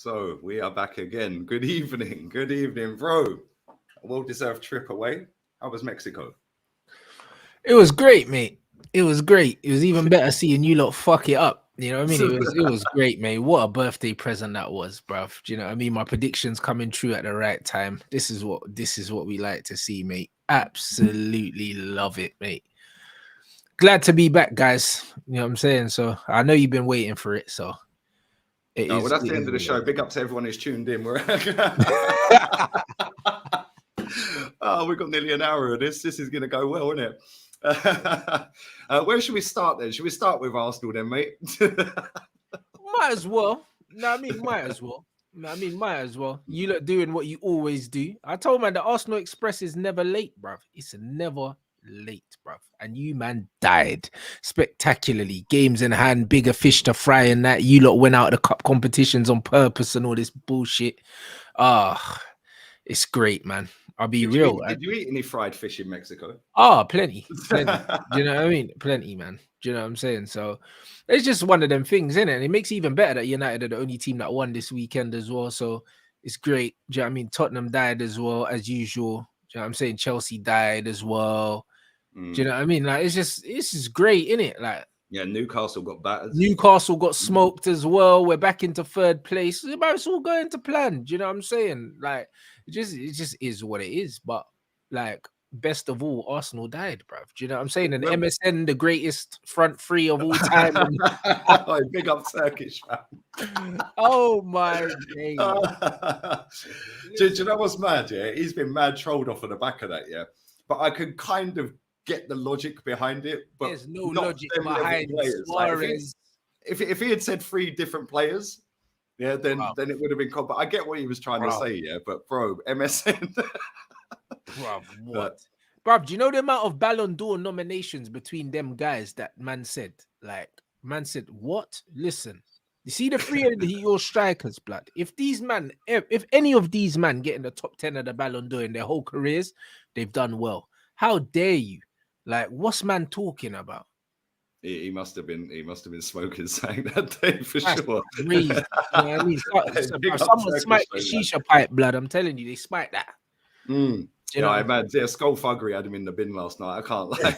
So we are back again. Good evening, bro. A well-deserved trip away. How was Mexico? It was great, mate. It was great. It was even better seeing you lot fuck it up. You know what I mean? It was great, mate. What a birthday present that was, bruv. Do you know what I mean? My predictions coming true at the right time. This is what we like to see, mate. Absolutely love it, mate. Glad to be back, guys. You know what I'm saying? So I know you've been waiting for it. So it Oh, well, is. that's It the end is of the what show. it Big up to everyone who's tuned in. Oh, we've got nearly an hour of this. This is going to go well, isn't it? Where should we start then? Should we start with Arsenal then, mate? Might as well. No, I mean, might as well. No, I mean, might as well. You lot doing what you always do. I told man the Arsenal Express is never late, bruv. It's never late, bruv. And you man died spectacularly. Games in hand, bigger fish to fry, and that you lot went out of the cup competitions on purpose and all this bullshit. Ah, it's great, man. I'll be Did you real. eat? Did you eat any fried fish in Mexico? Plenty, plenty. Do you know what I mean? Plenty, man. Do you know what I'm saying? So it's just one of them things, isn't it? And it makes it even better that United are the only team that won this weekend as well. So it's great. Do you know what I mean? Tottenham died as well, as usual. Do you know what I'm saying? Chelsea died as well. Do you know what I mean? Like it's just great, isn't it? Like Yeah, Newcastle got battered. Newcastle got smoked as well. We're back into third place. It's all going to plan. Do you know what I'm saying? Like it just is what it is. But like best of all, Arsenal died, bruv. Do you know what I'm saying? And Well, MSN, the great front three of all time. oh, big up Turkish fan. Oh my days. Do you know what's mad? Yeah, he's been mad trolled off on the back of that. Yeah, but I could kind of get the logic behind it. But There's no not logic them level behind players. Like, Suarez. if he had said three different players, yeah, then it would have been cool. But I get what he was trying to say. Yeah, but bro, MSN, Bruv, what? Bruv, do you know the amount of Ballon d'Or nominations between them guys that man said? Like, man said, what? Listen, you see the three of your strikers, blood. If these man, if any of these man get in the top 10 of the Ballon d'Or in their whole careers, they've done well. How dare you? Like, what's man talking about? he must have been smoking something that day for That's sure. crazy. You know what I mean? Someone smite the shisha pipe, blood. I'm telling you, they smite that. You know, I imagine Skullfuggery had him in the bin last night. I can't lie,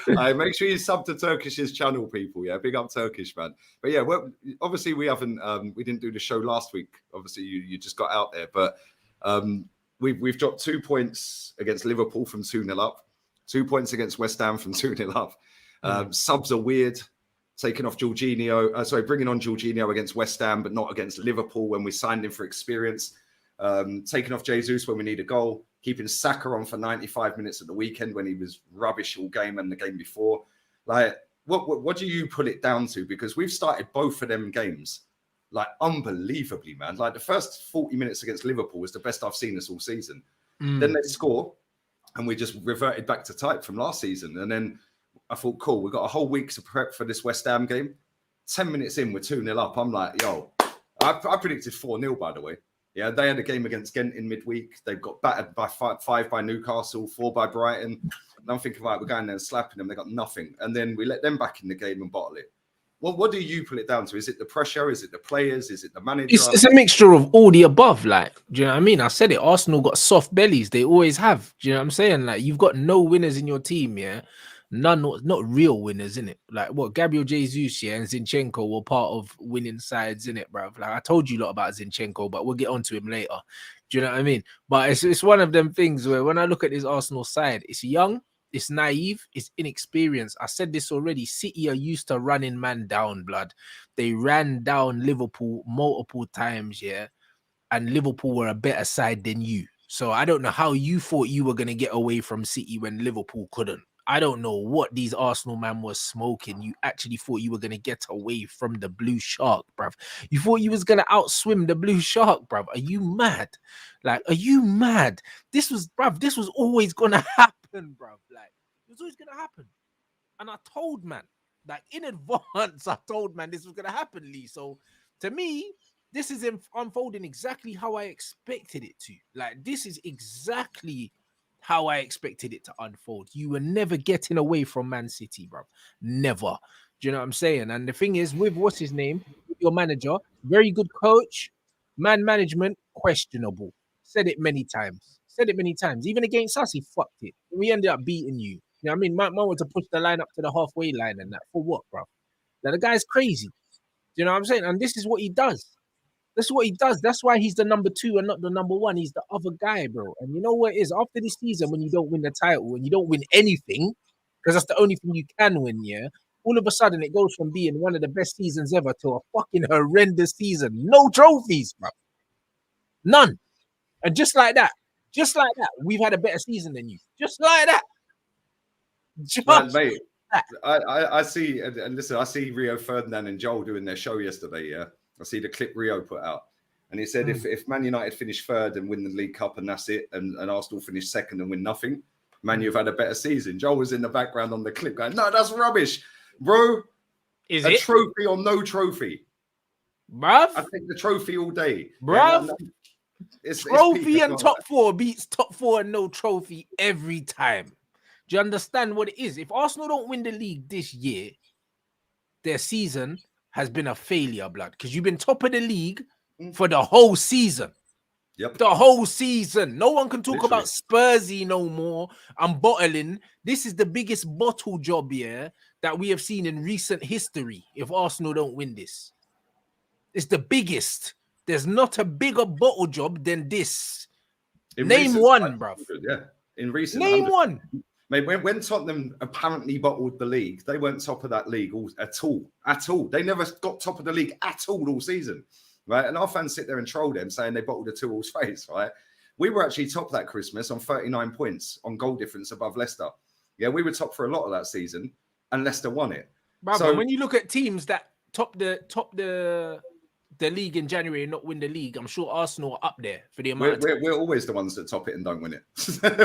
man. I make sure you sub to Turkish's channel, people. Yeah, big up Turkish, man. But yeah, well, obviously we haven't, we didn't do the show last week. Obviously, you just got out there, but we've dropped 2 points against Liverpool from 2-0 up, 2 points against West Ham from 2-0 up. Subs are weird. Taking off Jorginho, bringing on Jorginho against West Ham, but not against Liverpool when we signed him for experience. Taking off Jesus when we need a goal, keeping Saka on for 95 minutes at the weekend when he was rubbish all game and the game before. Like, what do you put it down to? Because we've started both of them games, like, unbelievably, man. Like, the first 40 minutes against Liverpool was the best I've seen us all season. Then they score, and we just reverted back to type from last season. And then I thought, cool, we've got a whole week to prep for this West Ham game. 10 minutes in, we're 2-0 up. I'm like, yo, I predicted 4-0, by the way. Yeah, they had a game against Ghent in midweek. They've got battered by 5 by Newcastle, 4 by Brighton. And I'm thinking, right, we're going there and slapping them. They got nothing. And then we let them back in the game and bottle it. Well, what do you put it down to? Is it the pressure? Is it the players? Is it the manager? It's a mixture of all the above. Like, do you know what I mean? I said it. Arsenal got soft bellies. They always have. Do you know what I'm saying? Like, you've got no winners in your team, yeah? None, not real winners, in it. Like, what, Gabriel Jesus, yeah, and Zinchenko were part of winning sides, in it, bruv. Like, I told you a lot about Zinchenko, but we'll get onto him later. Do you know what I mean? But it's one of them things where when I look at this Arsenal side, it's young, it's naive, it's inexperienced. I said this already. City are used to running man down, blood. They ran down Liverpool multiple times, yeah, and Liverpool were a better side than you. So I don't know how you thought you were going to get away from City when Liverpool couldn't. I don't know what these Arsenal man was smoking. You actually thought you were going to get away from the blue shark, bruv. You thought you was going to outswim the blue shark, bruv. Are you mad? Like, are you mad? This was always going to happen, bruv. Like, it was always going to happen. And I told man, like, in advance, I told man this was going to happen, Lee. So to me, this is unfolding exactly how I expected it to. Like, this is exactly how I expected it to unfold. You were never getting away from Man City, bro. Never. Do you know what I'm saying? And the thing is, with what's his name? your manager. Very good coach. Man management, questionable. Said it many times. Even against us, he fucked it. We ended up beating you. You know what I mean? Man wanted to push the line up to the halfway line and that. For what, bro? Now, the guy's crazy. Do you know what I'm saying? And this is what he does. That's why he's the number 2 and not the number 1. He's the other guy, bro. And you know what it is? After this season, when you don't win the title and you don't win anything, because that's the only thing you can win, yeah, all of a sudden it goes from being one of the best seasons ever to a fucking horrendous season. No trophies, bro. None. And just like that, we've had a better season than you. Just like that. Man, mate, I see, and listen, I see Rio Ferdinand and Joel doing their show yesterday, yeah? I see the clip Rio put out. And he said if Man United finish 3rd and win the League Cup and that's it, and Arsenal finish 2nd and win nothing, Man, you've had a better season. Joel was in the background on the clip going, no, that's rubbish. Bro, is a it? Trophy or no trophy? Bruv? I take the trophy all day. Bruv? It's trophy and top 4 beats top 4 and no trophy every time. Do you understand what it is? If Arsenal don't win the league this year, their season has been a failure, blood, because you've been top of the league for the whole season. Yep. The whole season. No one can talk about Spursy no more and bottling. This is the biggest bottle job here that we have seen in recent history if Arsenal don't win this. It's the biggest. There's not a bigger bottle job than this. Name one, bruv. Yeah. In recent Name one. Mate, when Tottenham apparently bottled the league, they weren't top of that league at all. They never got top of the league at all season, right? And our fans sit there and troll them saying they bottled a 2-2 face, right? We were actually top that Christmas on 39 points on goal difference above Leicester. Yeah, we were top for a lot of that season, and Leicester won it. Brother, so when you look at teams that top the league in January and not win the league, I'm sure Arsenal are up there for the amount. We're always the ones that top it and don't win it.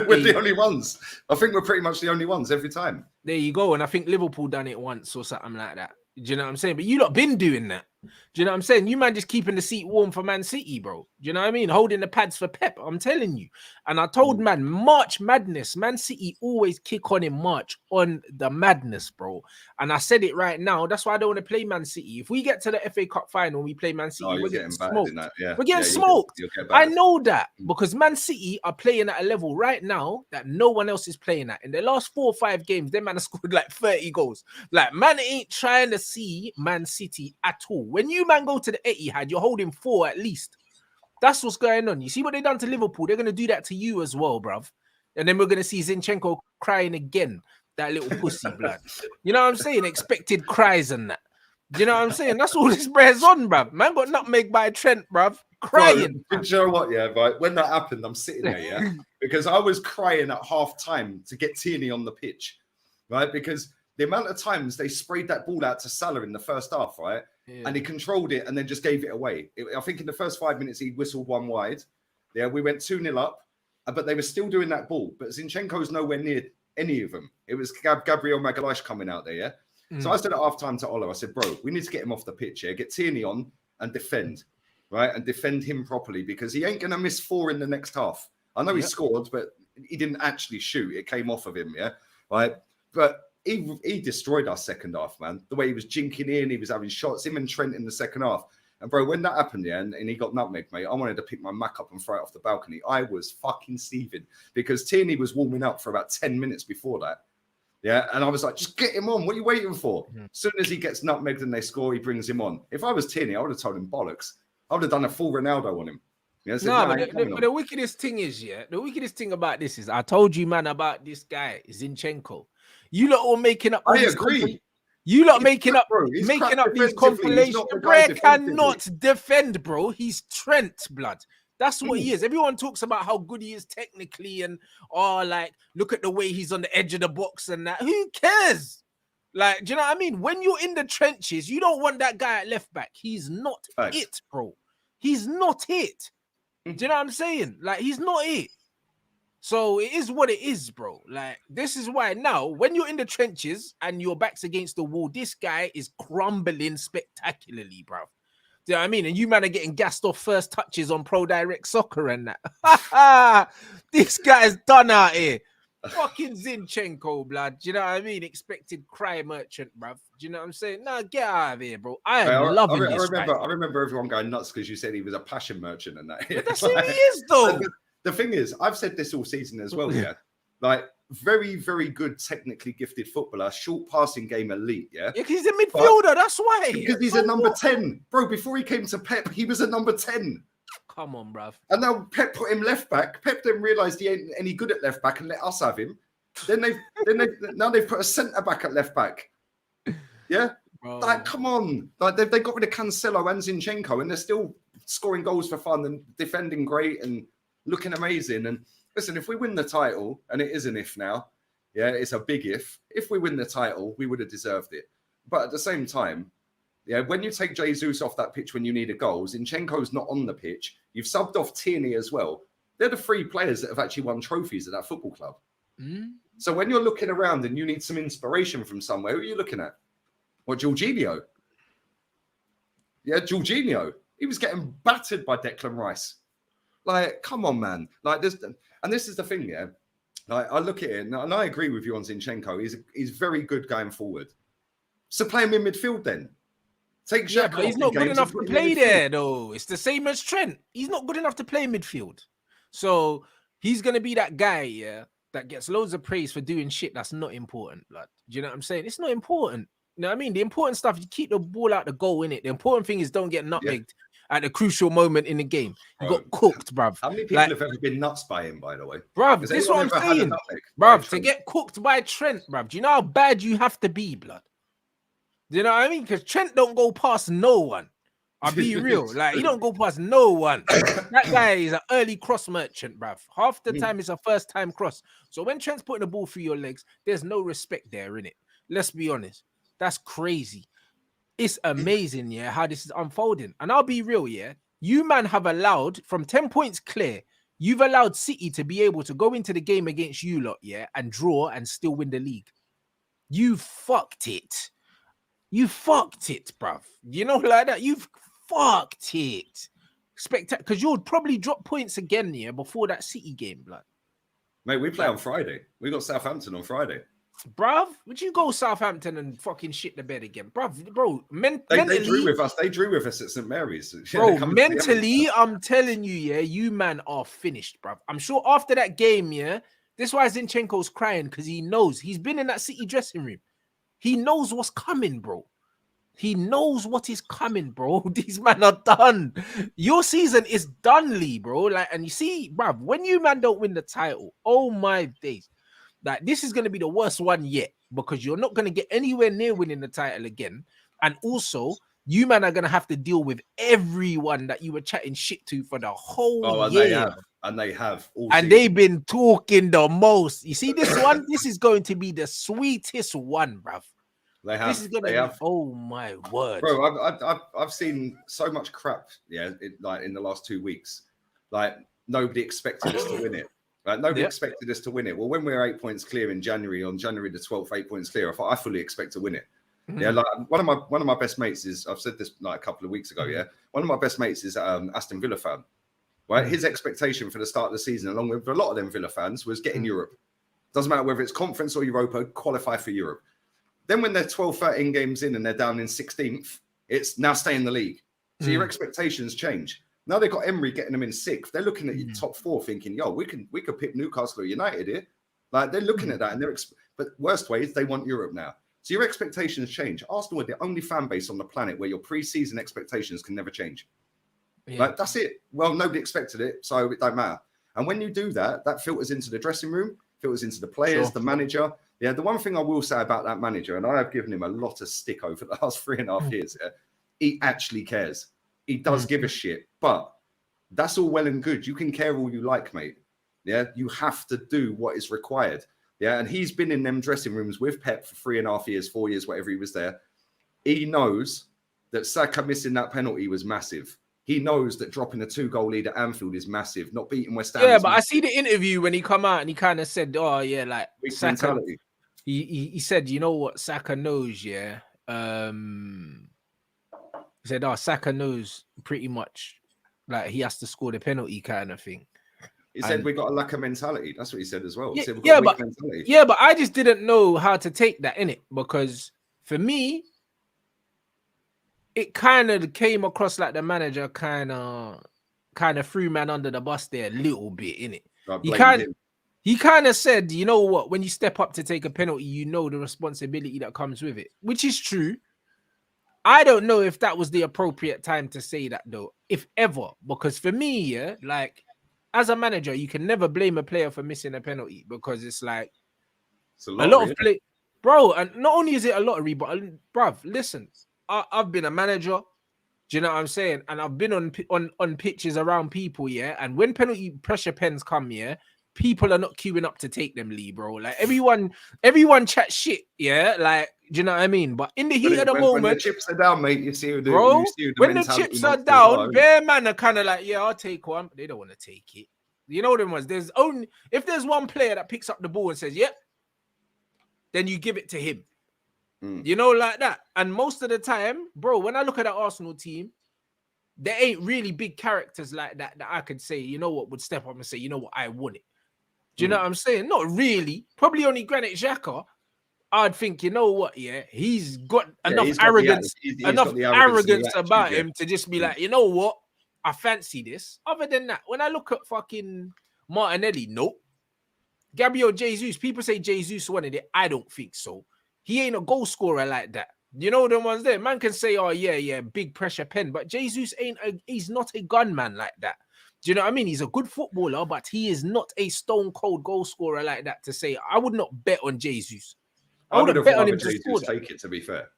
We're the only ones. I think we're pretty much the only ones every time. There you go. And I think Liverpool done it once or something like that. Do you know what I'm saying? But you lot been doing that. Do you know what I'm saying? You man just keeping the seat warm for Man City, bro. Do you know what I mean? Holding the pads for Pep. I'm telling you. And I told man, March Madness. Man City always kick on in March on the madness, bro. And I said it right now. That's why I don't want to play Man City. If we get to the FA Cup final and we play Man City, we're getting smoked. Yeah. We're getting smoked. I know that because Man City are playing at a level right now that no one else is playing at. In the last 4 or 5 games, they man have scored like 30 goals. Like, man ain't trying to see Man City at all. When you man go to the Etihad, you're holding 4 at least. That's what's going on. You see what they done to Liverpool? They're going to do that to you as well, bruv. And then we're going to see Zinchenko crying again. That little pussy blood. You know what I'm saying? Expected cries and that. Do you know what I'm saying? That's all this bears on, bruv. Man got nutmegged by Trent, bruv. Crying. Bro, do you know what? Yeah, right. When that happened, I'm sitting there, yeah, because I was crying at half time to get Tierney on the pitch, right? Because the amount of times they sprayed that ball out to Salah in the first half, right? Yeah. And he controlled it and then just gave it away. I think in the first 5 minutes, he whistled one wide. Yeah, we went 2-0 up, but they were still doing that ball. But Zinchenko's nowhere near any of them. It was Gabriel Magalhaes coming out there, yeah? So I said at half time to Ola, I said, bro, we need to get him off the pitch here, get Tierney on and defend, right? And defend him properly because he ain't going to miss 4 in the next half. I know he scored, but he didn't actually shoot. It came off of him, yeah? Right? But he destroyed our second half, man. The way he was jinking in, he was having shots, him and Trent in the second half. And bro, when that happened, yeah, and he got nutmegged, mate, I wanted to pick my Mac up and throw it off the balcony. I was fucking seething because Tierney was warming up for about 10 minutes before that. Yeah, and I was like, just get him on. What are you waiting for? As soon as he gets nutmegged and they score, he brings him on. If I was Tierney, I would have told him bollocks. I would have done a full Ronaldo on him. Yeah, but the wickedest thing is, the wickedest thing about this is, I told you, man, about this guy, Zinchenko. You lot all making up. I agree. You lot making up these compilations. Bro cannot defend, bro. He's Trent, blood. That's what he is. Everyone talks about how good he is technically and like, look at the way he's on the edge of the box and that. Who cares? Like, do you know what I mean? When you're in the trenches, you don't want that guy at left back. He's not it, bro. He's not it. Do you know what I'm saying? Like, he's not it. So it is what it is, bro. Like, this is why now, when you're in the trenches and your back's against the wall, this guy is crumbling spectacularly, bro. Do you know what I mean? And you man are getting gassed off first touches on Pro Direct Soccer and that. This guy's done out here. Fucking Zinchenko, blood. Do you know what I mean? Expected cry merchant, bruv. Do you know what I'm saying? Nah, get out of here, bro. I am loving this. I remember everyone going nuts because you said he was a passion merchant and that. But that's who he is, though. The thing is, I've said this all season as well, yeah. Like, very, very good, technically gifted footballer, short passing game elite, yeah? Yeah, he's a midfielder, that's why. Because he's a number 10. Bro, before he came to Pep, he was a number 10. Come on, bruv. And now Pep put him left back. Pep then realised he ain't any good at left back and let us have him. Then they've put a centre back at left back. Yeah? Bro. Like, come on. Like, they got rid of Cancelo and Zinchenko and they're still scoring goals for fun and defending great and looking amazing. And listen, if we win the title, and it is an if now, yeah, it's a big if we win the title, we would have deserved it. But at the same time, yeah, when you take Jesus off that pitch when you need a goal, Zinchenko's not on the pitch. You've subbed off Tierney as well. They're the 3 players that have actually won trophies at that football club. So when you're looking around and you need some inspiration from somewhere, who are you looking at? What, Jorginho? Yeah, Jorginho. He was getting battered by Declan Rice. Like, come on, man. Like this, and this is the thing, yeah. Like, I look at it, and I agree with you on Zinchenko. He's very good going forward. So play him in midfield then. Take Xhaka, but he's not good enough to play there, though. It's the same as Trent. He's not good enough to play midfield. So he's gonna be that guy, yeah, that gets loads of praise for doing shit that's not important. Like, do you know what I'm saying? It's not important. You know what I mean? The important stuff, you keep the ball out the goal, innit? The important thing is don't get nutmegged at a crucial moment in the game. You got cooked, bruv. How many people have ever been nuts by him, by the way? Bruv, this is what I'm saying. Bruv, to get cooked by Trent, bruv, do you know how bad you have to be, blood? Do you know what I mean? Because Trent don't go past no one. I'll be real. Like, he don't go past no one. That guy is an early cross merchant, bruv. Half the time it's a first time cross. So when Trent's putting the ball through your legs, there's no respect there, innit? Let's be honest. That's crazy. It's amazing, yeah, how this is unfolding. And I'll be real, yeah. You, man, have allowed, from 10 points clear, you've allowed City to be able to go into the game against you lot, yeah, and draw and still win the league. You fucked it. You fucked it, bruv. You know, like that. You've fucked it. Spectacular. Because you'll probably drop points again, yeah, before that City game, blood. Mate, we play on Friday. We got Southampton on Friday. Bruv, would you go Southampton and fucking shit the bed again? Bro, they drew with us. They drew with us at St. Mary's. Bro, mentally, I'm telling you, yeah, you man are finished, bruv. I'm sure after that game, yeah, this is why Zinchenko's crying, because he knows. He's been in that City dressing room. He knows what's coming, bro. He knows what is coming, bro. These men are done. Your season is done, Lee, bro. Like, and you see, bruv, when you man don't win the title, oh my days. Like, this is going to be the worst one yet, because you're not going to get anywhere near winning the title again. And also, you man are going to have to deal with everyone that you were chatting shit to for the whole year. They have. And they've been talking the most. You see this one? This is going to be the sweetest one, bruv. They have. This is going to be, oh my word. Bro, I've seen so much crap, yeah, like in the last 2 weeks. Like, nobody expected us to win it. Right? Nobody expected us to win it. Well, when we were 8 points clear in January, on January the 12th, 8 points clear, I thought I fully expect to win it. Yeah, like one of my best mates is, I've said this like a couple of weeks ago, yeah. One of my best mates is Aston Villa fan. Right? His expectation for the start of the season, along with a lot of them Villa fans, was get in Europe. Doesn't matter whether it's conference or Europa, qualify for Europe. Then when they're 12, 13 games in and they're down in 16th, it's now stay in the league. So your expectations change. Now they've got Emery getting them in 6th. They're looking at your top 4 thinking, yo, we could pick Newcastle or United here. Like, they're looking at that, and but worst way is they want Europe now. So your expectations change. Arsenal are the only fan base on the planet where your pre-season expectations can never change. Yeah. Like, that's it. Well, nobody expected it, so it don't matter. And when you do that, that filters into the dressing room, filters into the players, the manager. Yeah, the one thing I will say about that manager, and I have given him a lot of stick over the last 3.5 years, he actually cares. He does give a shit, but that's all well and good. You can care all you like, mate. Yeah, you have to do what is required. Yeah, and he's been in them dressing rooms with Pep for 3.5 years, 4 years, whatever he was there. He knows that Saka missing that penalty was massive. He knows that dropping a 2-goal lead at Anfield is massive. Not beating West Ham. Yeah, but I see the interview when he come out and he kind of said, "Oh yeah, like Saka." He said, "You know what Saka knows, yeah." He said, "Oh, Saka knows pretty much, like he has to score the penalty kind of thing." He said we got a lack of mentality. That's what he said as well. He said we've got Yeah, a weak but mentality. yeah, but I just didn't know how to take that in it, because for me, it kind of came across like the manager kind of threw man under the bus there a little bit in it. He kind of said, you know what, when you step up to take a penalty, you know the responsibility that comes with it, which is true. I don't know if that was the appropriate time to say that though, if ever, because for me, yeah, like as a manager, you can never blame a player for missing a penalty, because it's like it's a lot of play, bro. And not only is it a lottery, but bruv, listen, I've been a manager. Do you know what I'm saying? And I've been on pitches around people, yeah. And when penalty pressure pens come, yeah, people are not queuing up to take them, Lee, bro. Like everyone chat shit, yeah. Like, do you know what I mean? But in the heat of the moment, when the chips are down, mate, you see the when the chips are down, bare man are kind of like, yeah, I'll take one. But they don't want to take it. You know them ones. There's only if there's one player that picks up the ball and says, yep, then you give it to him. You know, like that. And most of the time, bro, when I look at the Arsenal team, there ain't really big characters like that I could say, you know what, would step up and say, you know what, I won it. Do you know what I'm saying? Not really. Probably only Granit Xhaka. I'd think, you know what, yeah, he's got enough arrogance, about him to just be like, you know what, I fancy this. Other than that, when I look at fucking Martinelli, nope. Gabriel Jesus, people say Jesus wanted it. I don't think so. He ain't a goal scorer like that. You know the ones there. Man can say, oh, yeah, big pressure pen. But Jesus he's not a gunman like that. Do you know what I mean? He's a good footballer, but he is not a stone cold goal scorer like that to say, I would not bet on Jesus. I would have bet on him to score that. Take it, to be fair.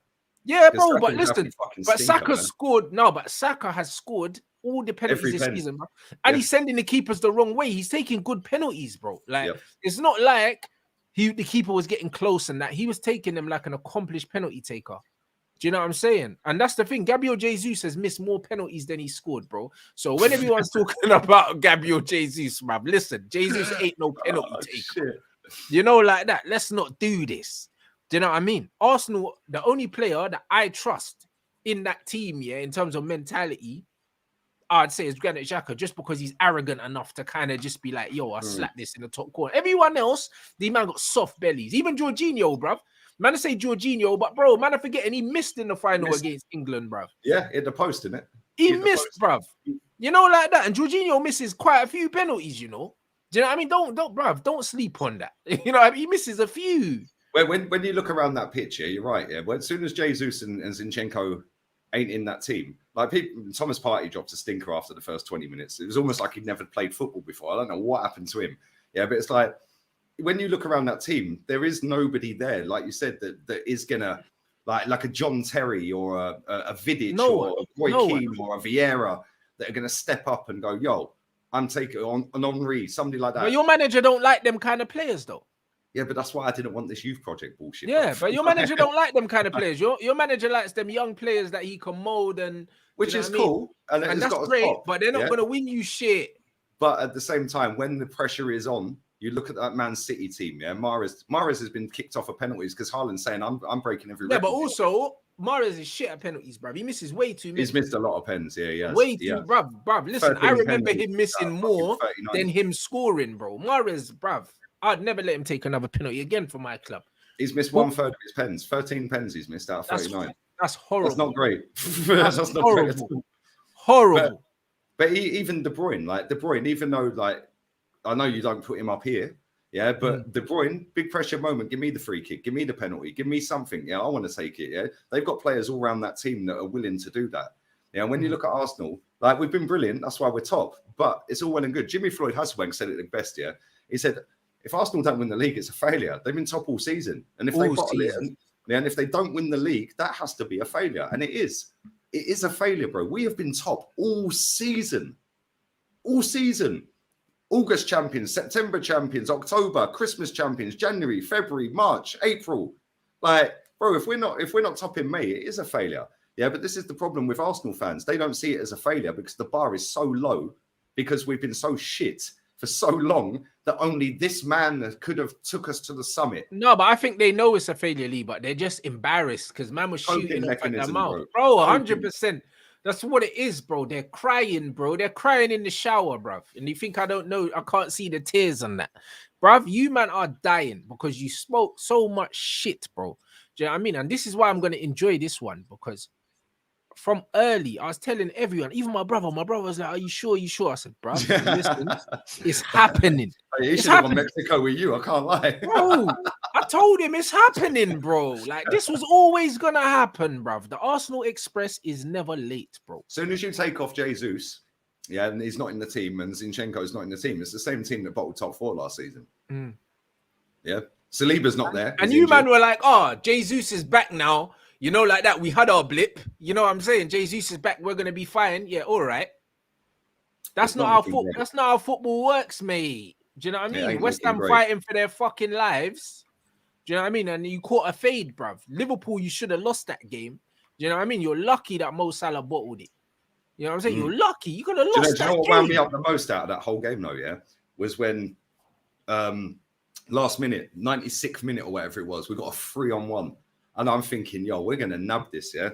Yeah, bro, but listen, but Saka scored. No, but Saka has scored all the penalties this season, bro. And he's sending the keepers the wrong way. He's taking good penalties, bro. Like, it's not like the keeper was getting close and that. He was taking them like an accomplished penalty taker. Do you know what I'm saying? And that's the thing. Gabriel Jesus has missed more penalties than he scored, bro. So when everyone's talking about Gabriel Jesus, man, listen, Jesus ain't no penalty taker. Shit. You know, like that. Let's not do this. Do you know what I mean? Arsenal, the only player that I trust in that team, yeah, in terms of mentality, I'd say is Granit Xhaka, just because he's arrogant enough to kind of just be like, yo, I slap this in the top corner. Everyone else, the man got soft bellies. Even Jorginho, bruv. Man, I say Jorginho, but bro, man, I'm forgetting he missed in the final against England, bruv. Yeah, in the post, didn't it? He missed, bruv. You know, like that. And Jorginho misses quite a few penalties, you know. Do you know what I mean? Don't sleep on that. You know, he misses a few. When you look around that picture, you're right. Yeah, well, as soon as Jesus and Zinchenko ain't in that team, like Thomas Partey dropped a stinker after the first 20 minutes. It was almost like he'd never played football before. I don't know what happened to him. Yeah, but it's like when you look around that team, there is nobody there, like you said, that is gonna like a John Terry or a Vidic or a Roy Keane or a Vieira that are gonna step up and go, yo, I'm taking on an Henry, somebody like that. But your manager don't like them kind of players, though. Yeah, but that's why I didn't want this youth project bullshit. Yeah, but your manager don't like them kind of players. Your manager likes them young players that he can mold and which is cool, and that's great. But they're not going to win you shit. But at the same time, when the pressure is on, you look at that Man City team. Yeah, Mahrez has been kicked off of penalties because Haaland's saying I'm breaking every record. Yeah, but also Mahrez is shit at penalties, bruv. He misses way too many. He's missed a lot of pens. Yeah, way too, bruv. Listen, I remember him missing more than him scoring, bro. Mahrez, bruv. I'd never let him take another penalty again for my club. He's missed 1/3 of his pens. 13 pens he's missed out of 39. That's horrible. That's not great. That's not horrible. Great. Horrible. But even De Bruyne, even though like I know you don't put him up here, yeah, but De Bruyne, big pressure moment. Give me the free kick. Give me the penalty. Give me something. Yeah, I want to take it. Yeah, they've got players all around that team that are willing to do that. Yeah, when you look at Arsenal, like we've been brilliant. That's why we're top. But it's all well and good. Jimmy Floyd Hasselbank said it the best. Yeah, he said, if Arsenal don't win the league, it's a failure. They've been top all season. And if they bottle it and if they don't win the league, that has to be a failure. And it is. It is a failure, bro. We have been top all season. All season. August champions, September champions, October, Christmas champions, January, February, March, April. Like, bro, if we're not top in May, it is a failure. Yeah, but this is the problem with Arsenal fans. They don't see it as a failure because the bar is so low because we've been so shit for so long that only this man could have took us to the summit. No, but I think they know it's a failure, Lee, but they're just embarrassed because man was shooting at their mouth. Bro, 100%. That's what it is, bro. They're crying, bro. They're crying in the shower, bruv. And you think I don't know? I can't see the tears on that, bruv. You man are dying because you spoke so much shit, bro. Do you know what I mean? And this is why I'm gonna enjoy this one, because from early, I was telling everyone, even my brother was like, "Are you sure? You sure?" I said, "Bruv, listen, it's happening. He should have gone Mexico with you. I can't lie, bro." I told him it's happening, bro. Like, this was always gonna happen, bruv. The Arsenal Express is never late, bro. As soon as you take off Jesus, yeah, and he's not in the team, and Zinchenko's not in the team, it's the same team that bottled top 4 last season. Yeah, Saliba's not there. And you man were like, "Oh, Jesus is back now." You know, like that. We had our blip. You know what I'm saying? Jesus is back. We're gonna be fine. Yeah, all right. That's not how football. That's not how football works, mate. Do you know what I mean? West Ham fighting for their fucking lives. Do you know what I mean? And you caught a fade, bruv. Liverpool, you should have lost that game. Do you know what I mean? You're lucky that Mo Salah bottled it. You know what I'm saying? You're lucky. You could have lost that game. Do you know what wound me up the most out of that whole game, though, yeah? Was when last minute, 96th minute or whatever it was, we got a 3-on-1. And I'm thinking, yo, we're going to nab this, yeah?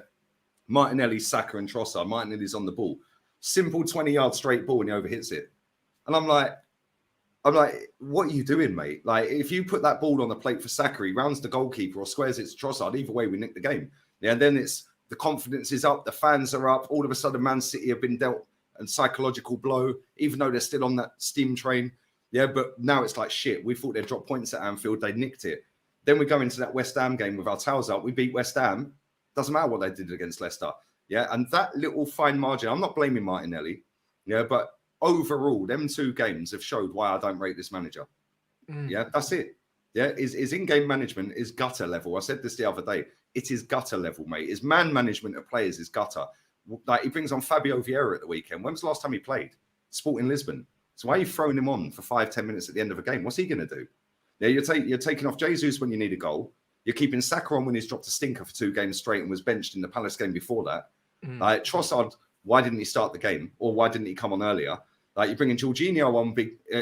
Martinelli, Saka, and Trossard. Martinelli's on the ball. Simple 20-yard straight ball, and he overhits it. And I'm like, what are you doing, mate? Like, if you put that ball on the plate for Saka, he rounds the goalkeeper or squares it to Trossard, either way, we nick the game. Yeah, and then it's the confidence is up, the fans are up. All of a sudden, Man City have been dealt a psychological blow, even though they're still on that steam train. Yeah, but now it's like, shit, we thought they'd drop points at Anfield, they nicked it. Then we go into that West Ham game with our tails up. We beat West Ham. Doesn't matter what they did against Leicester. Yeah, and that little fine margin, I'm not blaming Martinelli. Yeah, but overall, them 2 games have showed why I don't rate this manager. Yeah, that's it. Yeah, his in-game management is gutter level. I said this the other day. It is gutter level, mate. His man management of players is gutter. Like, he brings on Fabio Vieira at the weekend. When was the last time he played? Sporting Lisbon. So why are you throwing him on for 5-10 minutes at the end of a game? What's he going to do? Yeah, you're taking off Jesus when you need a goal. You're keeping Saka on when he's dropped a stinker for 2 games straight and was benched in the Palace game before that. Like, Trossard, why didn't he start the game? Or why didn't he come on earlier? Like, you're bringing Jorginho on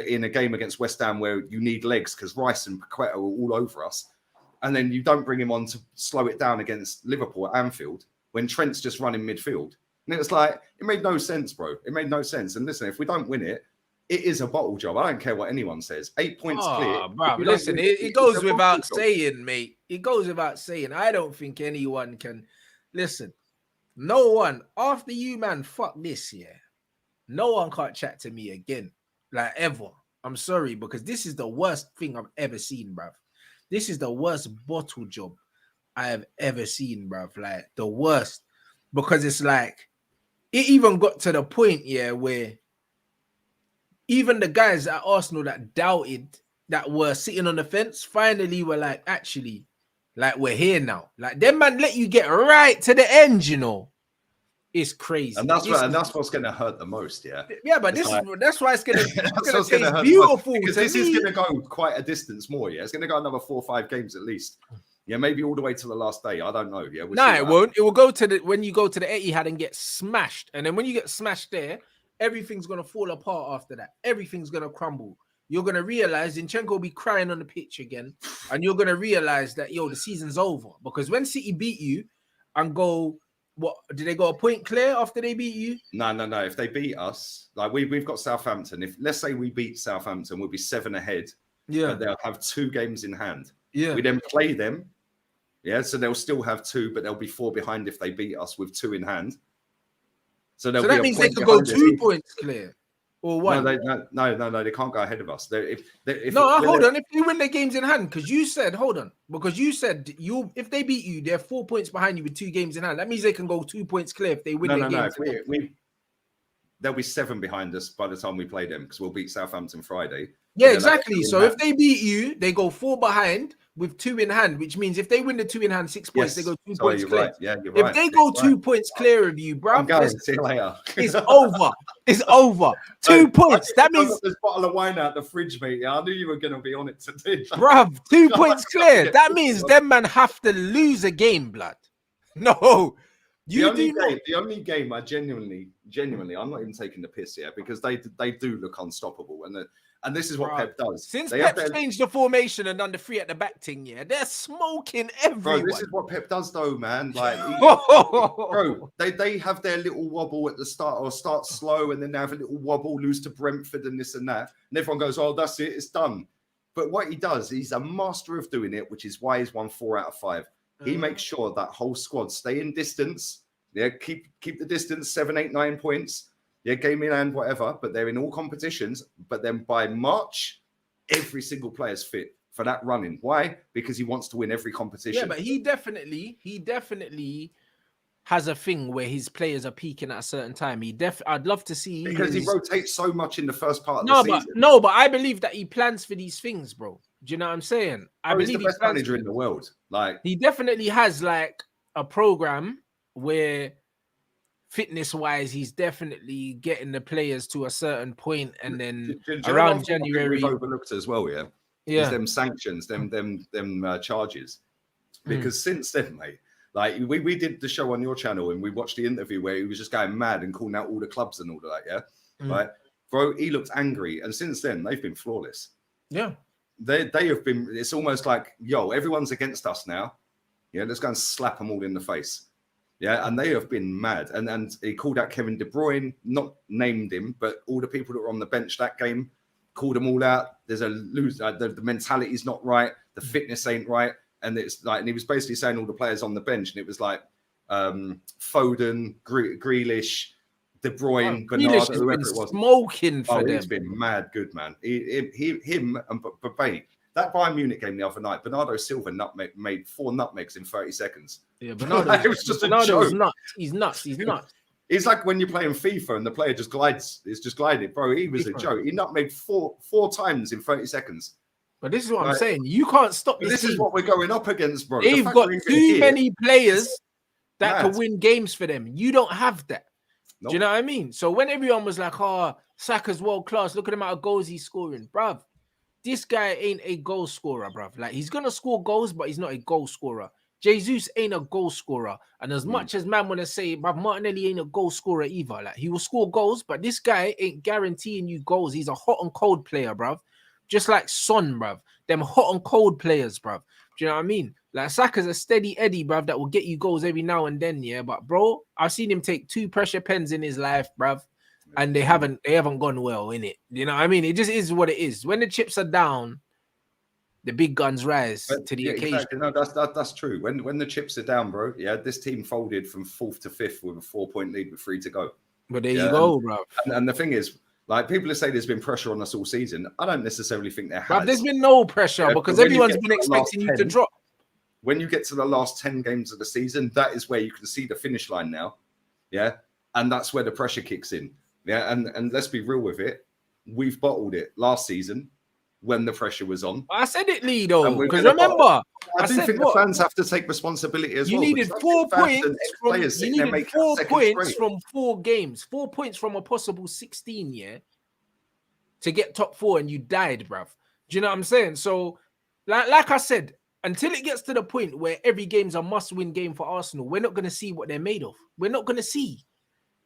in a game against West Ham where you need legs because Rice and Paqueta are all over us. And then you don't bring him on to slow it down against Liverpool at Anfield when Trent's just running midfield. And it was like, it made no sense, bro. It made no sense. And listen, if we don't win it, it is a bottle job. I don't care what anyone says. 8 points clear. Bro, listen, it goes without saying, mate. It goes without saying. I don't think anyone can... Listen, no one, after you, man, fuck this, yeah. No one can't chat to me again. Like, ever. I'm sorry, because this is the worst thing I've ever seen, bruv. This is the worst bottle job I have ever seen, bruv. Like, the worst. Because it's like, it even got to the point, yeah, where even the guys at Arsenal that doubted, that were sitting on the fence, finally were like, actually, like, we're here now. Like, them man let you get right to the end, you know. It's crazy. And that's what's going to hurt the most, yeah? Yeah, but that's why it's going to taste beautiful. Because this is going to go quite a distance more, yeah? It's going to go another 4 or 5 games at least. Yeah, maybe all the way to the last day. I don't know. Yeah, no, it won't. It will go to when you go to the Etihad and get smashed. And then when you get smashed there, everything's going to fall apart after that. Everything's going to crumble. You're going to realize Zinchenko will be crying on the pitch again. And you're going to realize that, yo, the season's over. Because when City beat you and go, what, did they go a point clear after they beat you? No. If they beat us, like we've got Southampton. If let's say we beat Southampton, we'll be 7 ahead. Yeah. But they'll have 2 games in hand. Yeah. We then play them. Yeah. So they'll still have 2, but they'll be 4 behind if they beat us with 2 in hand. So that means they could go 2 points clear. Or 1? No, they can't go ahead of us. Hold on. If they win their games in hand, because you said if they beat you, they're 4 points behind you with 2 games in hand. That means they can go 2 points clear if they win their games. They'll be 7 behind us by the time we play them because we'll beat Southampton Friday. Yeah, exactly. So if they beat you, they go 4 behind with 2 in hand, which means if they win the 2 in hand, 6 points, they go 2 points clear. Right. Yeah, you're right. If they go 2 points clear of you, bro, I'm going. See you later. It's over. It's over. 2 points. That means this bottle of wine out the fridge, mate. Yeah, I knew you were going to be on it today, bruv. 2 points clear. That means them man have to lose a game, blood. No, You do not. The only game I genuinely, I'm not even taking the piss here because they do look unstoppable, and this is what Pep does. Since they Pep changed the formation and done the 3 at the back thing, yeah, they're smoking everyone. Bro, this is what Pep does, though, man. Like, bro, they have their little wobble at the start, or start slow, and then they have a little wobble, lose to Brentford, and this and that, and everyone goes, "Oh, that's it, it's done." But what he does, he's a master of doing it, which is why he's won 4 out of 5. He makes sure that whole squad stay in distance. Yeah, keep the distance, 7, 8, 9 points. Yeah, game in hand, whatever. But they're in all competitions. But then by March, every single player's fit for that running. Why? Because he wants to win every competition. Yeah, but he definitely has a thing where his players are peaking at a certain time. I'd love to see, because he rotates so much in the first part of the season. But I believe that he plans for these things, bro. Do you know what I'm saying? I believe he's the best manager in the world. Like, he definitely has like a program where fitness wise he's definitely getting the players to a certain point, and then around January we've overlooked as well. Is them sanctions, them charges, because since then, mate, like we did the show on your channel and we watched the interview where he was just going mad and calling out all the clubs and all of that. Like, bro, he looked angry, and since then they've been flawless. They have been. It's almost like, yo, everyone's against us now. Yeah, let's go and slap them all in the face. Yeah, and they have been mad. And he called out Kevin De Bruyne, not named him, but all the people that were on the bench that game, called them all out. There's a lose. The mentality's not right. The fitness ain't right. And it's like, and he was basically saying all the players on the bench, and it was like Foden, Grealish, De Bruyne, Bernardo, whoever it was, smoking for them. He's been mad good, man. Him and Babay. That Bayern Munich game the other night, Bernardo Silva made 4 nutmegs in 30 seconds. Yeah, Bernardo. It was just a joke. Nuts. He's nuts. It's like when you're playing FIFA and the player just glides. It's just gliding, bro. He was a joke. He nutmegged 4 times in 30 seconds. But this is what I'm saying. You can't stop this. This is what we're going up against, bro. They've got too many players that can win games for them. You don't have that. Do you know what I mean? So when everyone was like, "Oh, Saka's world class. Look at the amount of goals he's scoring, bruv." This guy ain't a goal scorer, bruv. Like, he's gonna score goals, but he's not a goal scorer. Jesus ain't a goal scorer. And as much as man want to say, bruv, Martinelli ain't a goal scorer either. Like, he will score goals, but this guy ain't guaranteeing you goals. He's a hot and cold player, bruv. Just like Son, bruv. Them hot and cold players, bruv. Do you know what I mean? Like, Saka's a steady Eddie, bruv, that will get you goals every now and then, yeah. But, bro, I've seen him take 2 pressure pens in his life, bruv. And they haven't gone well in it. You know what I mean? It just is what it is. When the chips are down, the big guns rise to the occasion. Exactly. No, that's true. When the chips are down, bro, this team folded from 4th to 5th with a 4-point lead with 3 to go. But there you go, bro. And the thing is, like, people say there's been pressure on us all season. I don't necessarily think there has. But there's been no pressure because everyone's been expecting you to drop. When you get to the last 10 games of the season, that is where you can see the finish line now. Yeah. And that's where the pressure kicks in. Yeah, and let's be real with it. We've bottled it last season when the pressure was on. I said it, Lee, though, because remember, I do think the fans have to take responsibility as well. You needed 4 points from 4 games, 4 points from a possible 16, to get top 4, and you died, bruv. Do you know what I'm saying? So, like I said, until it gets to the point where every game's a must-win game for Arsenal, we're not going to see what they're made of. We're not going to see.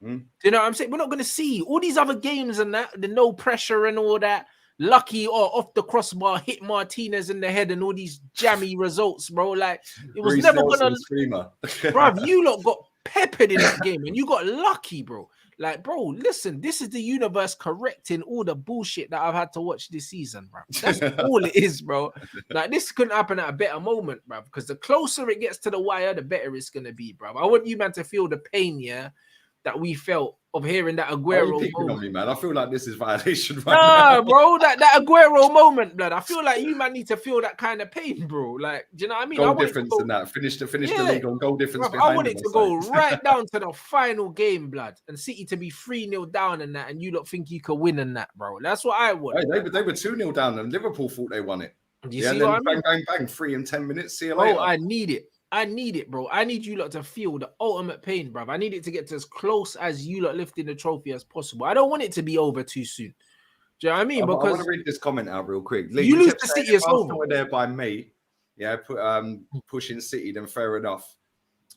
Do you know what I'm saying? We're not going to see all these other games and that, the no pressure and all that, lucky or off the crossbar, hit Martinez in the head and all these jammy results, bro. Like, it was never going to... Bro, you lot got peppered in that game and you got lucky, bro. Like, bro, listen, this is the universe correcting all the bullshit that I've had to watch this season, bro. That's all it is, bro. Like, this couldn't happen at a better moment, bro, because the closer it gets to the wire, the better it's going to be, bro. I want you, man, to feel the pain, that we felt of hearing that Aguero moment. On me, man. I feel like this is violation now. Bro, that Aguero moment, blood. I feel like you, man, need to feel that kind of pain, bro. Like, do you know what I mean? Goal difference in that. Finish the league on goal difference. Bro, I want it to go right down to the final game, blood, and City to be 3-0 down and that, and you don't think you could win in that, bro. That's what I want. Hey, they were 2-0 down, and Liverpool thought they won it. You see what I mean? Bang, 3 in 10 minutes. See you later. Oh, I need it, bro. I need you lot to feel the ultimate pain, bro. I need it to get to as close as you lot lifting the trophy as possible. I don't want it to be over too soon. Do you know what I mean? Because I want to read this comment out real quick. Lee, you lose to City as well. Were there by me, pushing City, then fair enough.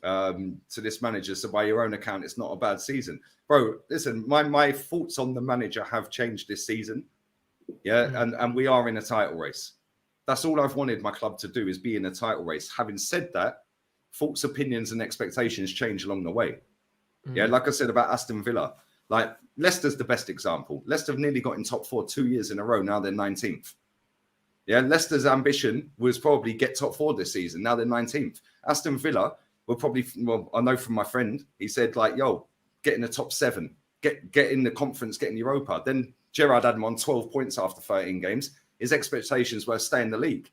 to this manager. So by your own account, it's not a bad season. Bro, listen, my thoughts on the manager have changed this season. Yeah, and we are in a title race. That's all I've wanted my club to do, is be in a title race. Having said that, thoughts, opinions, and expectations change along the way. Yeah, like I said about Aston Villa, like Leicester's the best example. Leicester have nearly got in top 4 2 years in a row. Now they're 19th. Yeah, Leicester's ambition was probably get top 4 this season. Now they're 19th. Aston Villa will probably, well, I know from my friend, he said like, yo, get in the top 7, get in the conference, get in Europa. Then Gerrard had him on 12 points after 13 games. His expectations were stay in the league.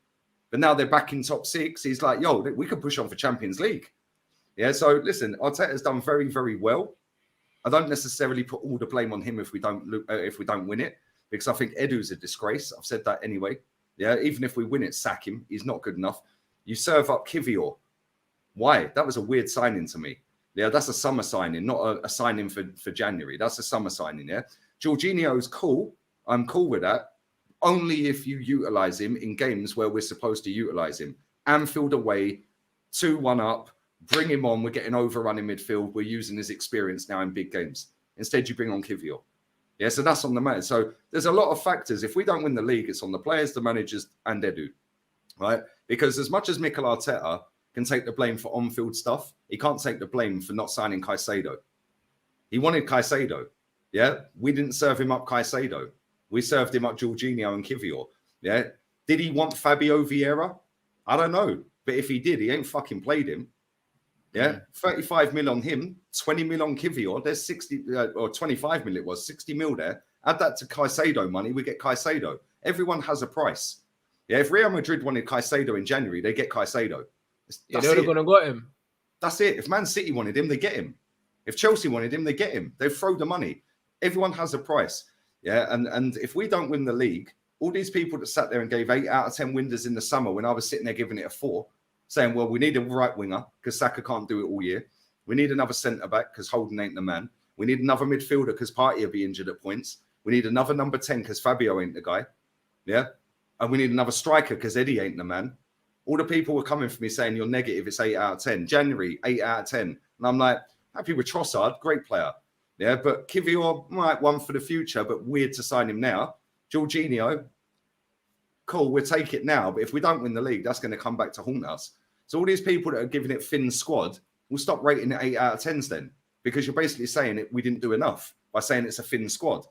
But now they're back in top 6. He's like, yo, we could push on for Champions League. Yeah, so listen, Arteta's done very, very well. I don't necessarily put all the blame on him if we don't win it, because I think Edu's a disgrace. I've said that anyway. Yeah, even if we win it, sack him. He's not good enough. You serve up Kivior. Why? That was a weird signing to me. Yeah, that's a summer signing, not a signing for January. That's a summer signing, yeah? Jorginho's cool. I'm cool with that. Only if you utilise him in games where we're supposed to utilise him. Anfield away, 2-1 up, bring him on. We're getting overrun in midfield. We're using his experience now in big games. Instead, you bring on Kivior. Yeah, so that's on the man. So there's a lot of factors. If we don't win the league, it's on the players, the managers, and Edu, right? Because as much as Mikel Arteta can take the blame for on-field stuff, he can't take the blame for not signing Caicedo. He wanted Caicedo. Yeah, we didn't serve him up Caicedo. We served him up Jorginho and Kivior. Yeah, did he want Fabio Vieira? I don't know, but if he did, he ain't fucking played him. Yeah, 35 mil on him, 20 mil on Kivior. There's 60 or 25 mil. It was 60 mil there. Add that to Caicedo money, we get Caicedo. Everyone has a price. Yeah, if Real Madrid wanted Caicedo in January, they get Caicedo. Yeah, they're going to got him. That's it. If Man City wanted him, they get him. If Chelsea wanted him, they get him. They throw the money. Everyone has a price. Yeah, and if we don't win the league, all these people that sat there and gave 8 out of 10 winders in the summer when I was sitting there giving it a 4, saying, well, we need a right winger because Saka can't do it all year. We need another centre-back because Holden ain't the man. We need another midfielder because Partey will be injured at points. We need another number 10 because Fabio ain't the guy. Yeah? And we need another striker because Eddie ain't the man. All the people were coming for me saying, you're negative, it's 8 out of 10. January, 8 out of 10. And I'm like, happy with Trossard, great player. Yeah, but Kivior, right, one for the future, but weird to sign him now. Jorginho, cool, we'll take it now. But if we don't win the league, that's going to come back to haunt us. So all these people that are giving it thin squad will stop rating it 8 out of 10s then, because you're basically saying we didn't do enough by saying it's a thin squad.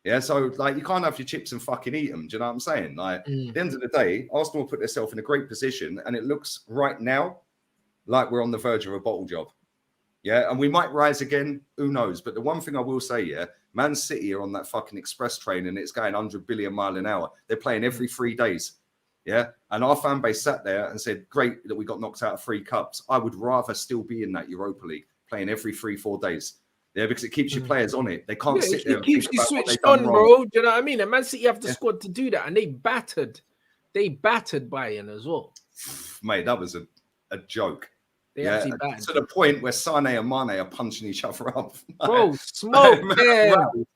Yeah, so like you can't have your chips and fucking eat them. Do you know what I'm saying? Like at the end of the day, Arsenal put themselves in a great position, and it looks right now like we're on the verge of a bottle job. Yeah, and we might rise again. Who knows? But the one thing I will say, yeah, Man City are on that fucking express train, and it's going 100 billion mile an hour. They're playing every 3 days. Yeah, and our fan base sat there and said, great that we got knocked out of 3 cups. I would rather still be in that Europa League, playing every 3-4 days. Yeah, because it keeps your players on it. They can't sit there. It keeps you switched on, bro. Do you know what I mean? And Man City have the squad to do that, and they battered Bayern as well. Mate, that was a joke. They actually battered to the point where Sane and Mane are punching each other up. Bro, smoke them.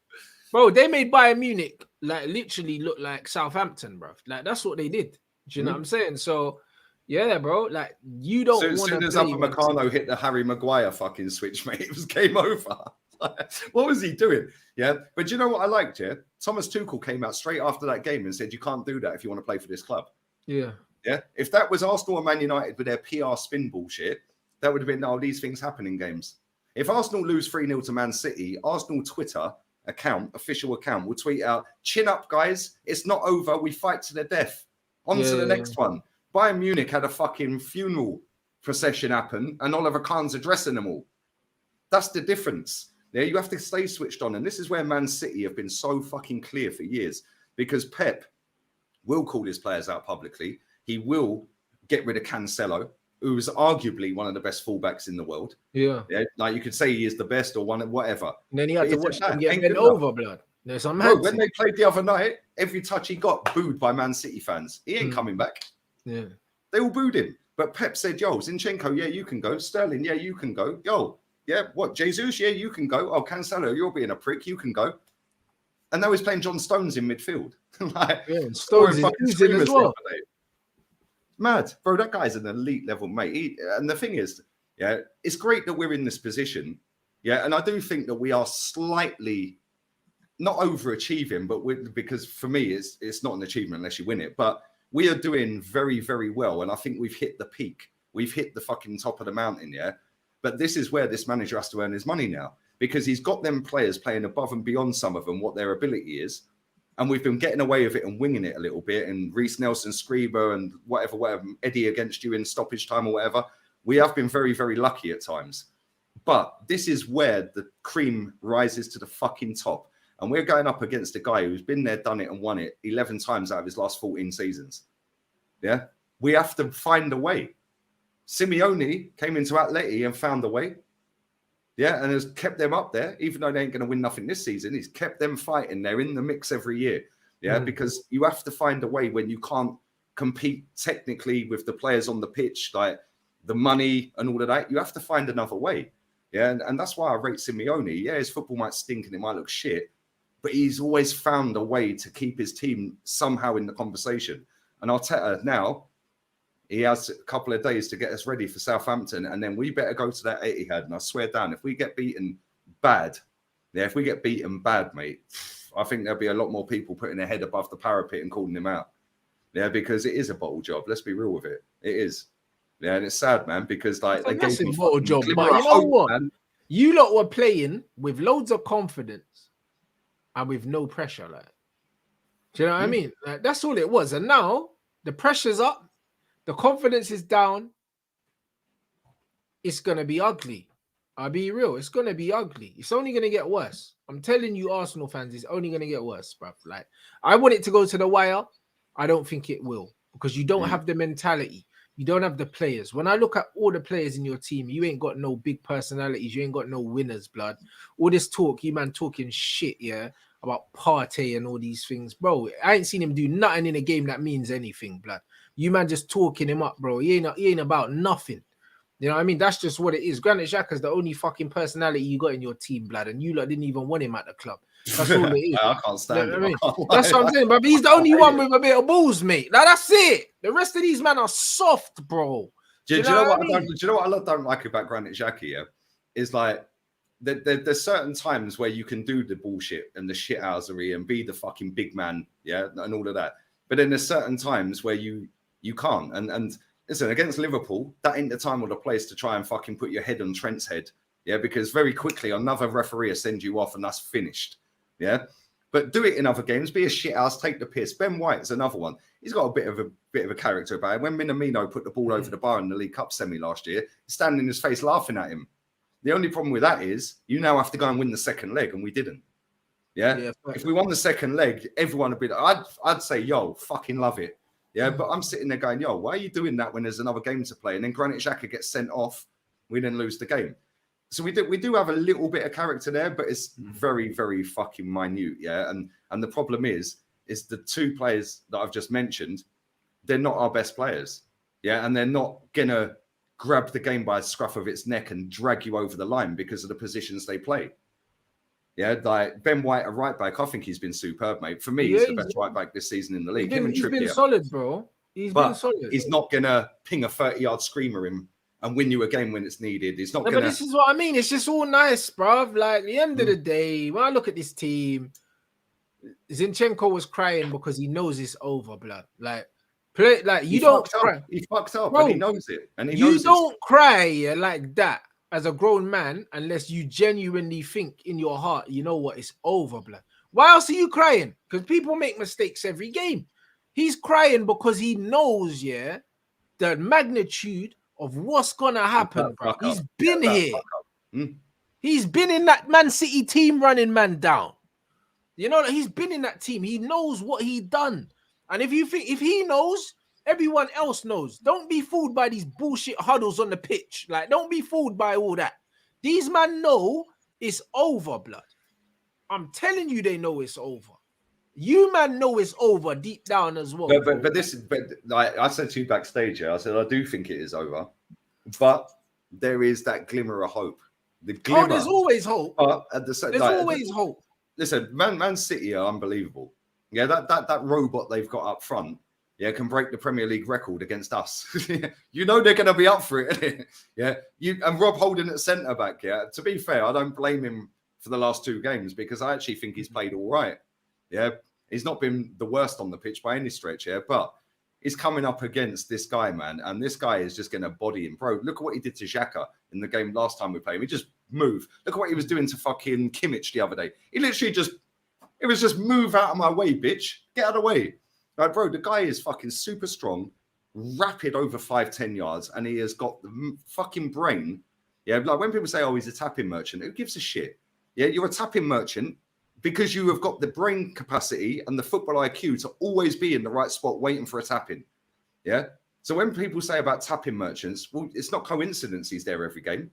Bro, they made Bayern Munich like literally look like Southampton, bro. Like that's what they did. Do you know what I'm saying? So yeah, bro. Like you don't want to. As soon as Upamecano hit the Harry Maguire fucking switch, mate, it was game over. What was he doing? Yeah, but do you know what I liked? Yeah, Thomas Tuchel came out straight after that game and said, "You can't do that if you want to play for this club." Yeah. Yeah, if that was Arsenal and Man United with their PR spin bullshit, that would have been, no, these things happen in games. If Arsenal lose 3-0 to Man City, Arsenal Twitter account, official account, will tweet out, chin up, guys, it's not over, we fight to the death. On to the next one. Bayern Munich had a fucking funeral procession happen and Oliver Kahn's addressing them all. That's the difference. Yeah, you have to stay switched on. And this is where Man City have been so fucking clear for years, because Pep will call his players out publicly. He will get rid of Cancelo, who is arguably one of the best fullbacks in the world. Yeah. Like you could say he is the best or one, whatever. And then he had to watch them get bent over, blood. Bro, when they played the other night, every touch he got booed by Man City fans. He ain't coming back. Yeah. They all booed him. But Pep said, yo, Zinchenko, yeah, you can go. Sterling, yeah, you can go. Yo, yeah, what? Jesus, yeah, you can go. Oh, Cancelo, you're being a prick. You can go. And now he's playing John Stones in midfield. And Stones is losing as well. Mad, bro. That guy's an elite level, mate. And the thing is, Yeah, it's great that we're in this position. Yeah, and I do think that we are slightly not overachieving, but because for me, it's not an achievement unless you win it. But we are doing very, very well, and I think we've hit the peak. We've hit the fucking top of the mountain, yeah. But this is where this manager has to earn his money now, because he's got them players playing above and beyond some of them what their ability is, and we've been getting away with it and winging it a little bit. And Reece Nelson, Screeber, and whatever, Eddie against you in stoppage time or whatever. We have been very, very lucky at times. But this is where the cream rises to the fucking top. And we're going up against a guy who's been there, done it, and won it 11 times out of his last 14 seasons. Yeah? We have to find a way. Simeone came into Atleti and found a way. Yeah, and has kept them up there, even though they ain't going to win nothing this season. He's kept them fighting. They're in the mix every year. Yeah, because you have to find a way when you can't compete technically with the players on the pitch, like the money and all of that. You have to find another way. Yeah, and that's why I rate Simeone. Yeah, his football might stink and it might look shit, but he's always found a way to keep his team somehow in the conversation. And Arteta now, he has a couple of days to get us ready for Southampton, and then we better go to that Etihad. And I swear down, if we get beaten bad, mate, I think there'll be a lot more people putting their head above the parapet and calling him out. Yeah, because it is a bottle job. Let's be real with it. It is. Yeah, and it's sad, man, because like they gave me a bottle job. But you know what? Man. You lot were playing with loads of confidence and with no pressure. Like, do you know what I mean? Like, that's all it was. And now the pressure's up. The confidence is down. It's going to be ugly. I'll be real. It's going to be ugly. It's only going to get worse. I'm telling you, Arsenal fans, it's only going to get worse, bruv. Like, I want it to go to the wire. I don't think it will, because you don't have the mentality. You don't have the players. When I look at all the players in your team, you ain't got no big personalities. You ain't got no winners, blood. All this talk, you man talking shit, yeah, about Partey and all these things. Bro, I ain't seen him do nothing in a game that means anything, blood. You man just talking him up, bro. He ain't about nothing. You know what I mean? That's just what it is. Granit Xhaka's the only fucking personality you got in your team, blood, and you lot didn't even want him at the club. That's all it is. I can't stand him. I mean? That's what I'm saying, but he's the only one with a bit of balls, mate. Now that's it. The rest of these men are soft, bro. Do you know what I don't like about Granit Xhaka? Yeah, is like there's certain times where you can do the bullshit and the shithousery and be the fucking big man, yeah, and all of that. But then there's certain times where you can't. And listen, against Liverpool, that ain't the time or the place to try and fucking put your head on Trent's head, yeah, because very quickly another referee will send you off and that's finished. Yeah, but do it in other games. Be a shit house. Take the piss. Ben White is another one. He's got a bit of a character about him. When Minamino put the ball over the bar in the League Cup semi last year, he's standing in his face laughing at him. The only problem with that is you now have to go and win the second leg, and we didn't. Yeah. If we won the second leg, everyone would be. I'd say, yo, fucking love it. Yeah, but I'm sitting there going, yo, why are you doing that when there's another game to play? And then Granit Xhaka gets sent off. We then lose the game. So we do have a little bit of character there, but it's very, very fucking minute, yeah. And the problem is the two players that I've just mentioned, they're not our best players, yeah, and they're not gonna grab the game by a scruff of its neck and drag you over the line because of the positions they play. Yeah, like Ben White, a right back, I think he's been superb, mate. For me, he's the best right back this season in the league. He's been solid, bro. He's been solid. He's not gonna ping a 30-yard screamer in and win you a game when it's needed. It's not But this is what I mean. It's just all nice, bruv. Like, at the end of the day, when I look at this team, Zinchenko was crying because he knows it's over, blood. Like, you don't cry. He fucked up, bro, and he knows it. And you don't cry like that as a grown man unless you genuinely think in your heart, you know what, it's over, blood. Why else are you crying? Because people make mistakes every game. He's crying because he knows, yeah, the magnitude of what's gonna happen, bro. He's been here. He's been in that Man City team running man down. You know, he's been in that team. He knows what he done. And if he knows, everyone else knows. Don't be fooled by these bullshit huddles on the pitch. Like, don't be fooled by all that. These men know it's over, blood. I'm telling you, they know it's over. You man know it's over deep down as well. But like I said to you backstage, I said I do think it is over, but there is that glimmer of hope. There's always hope. There's always hope. Listen, Man City are unbelievable. Yeah, that robot they've got up front. yeah, can break the Premier League record against us. You know they're going to be up for it, innit? Yeah, and Rob Holding at centre back. Yeah, to be fair, I don't blame him for the last 2 games because I actually think he's played all right. Yeah, he's not been the worst on the pitch by any stretch. Yeah, but he's coming up against this guy, man, and this guy is just going to body him. Bro, look at what he did to Xhaka in the game last time we played him. He just moved. Look at what he was doing to fucking Kimmich the other day. He literally it was just move out of my way, bitch. Get out of the way. Like, bro, the guy is fucking super strong, rapid over 5-10 yards, and he has got the fucking brain. Yeah, like when people say, oh, he's a tapping merchant, who gives a shit? Yeah, you're a tapping merchant because you have got the brain capacity and the football IQ to always be in the right spot waiting for a tapping. Yeah? So when people say about tapping merchants, well, it's not coincidence he's there every game.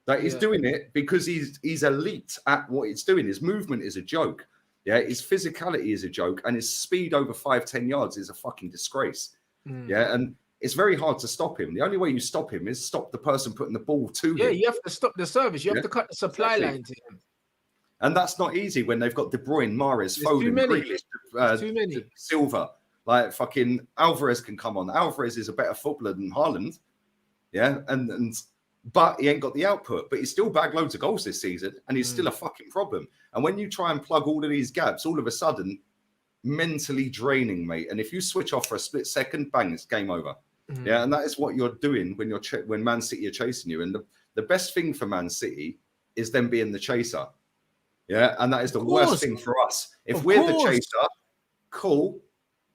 Like, he's doing it because he's elite at what he's doing. His movement is a joke. Yeah, his physicality is a joke, and his speed over 5-10 yards is a fucking disgrace. Yeah, and it's very hard to stop him. The only way you stop him is stop the person putting the ball to him. Yeah, you have to stop the service. You have to cut the supply line to him. And that's not easy when they've got De Bruyne, Mahrez, Foden, Grealish, too many. Silva. Like, fucking Alvarez can come on. Alvarez is a better footballer than Haaland. Yeah, but he ain't got the output. But he's still bagged loads of goals this season, and he's still a fucking problem. And when you try and plug all of these gaps, all of a sudden, mentally draining, mate. And if you switch off for a split second, bang, it's game over. Yeah, and that is what you're doing when Man City are chasing you. And the best thing for Man City is them being the chaser. Yeah, and that is the worst thing for us. If we're the chaser, cool.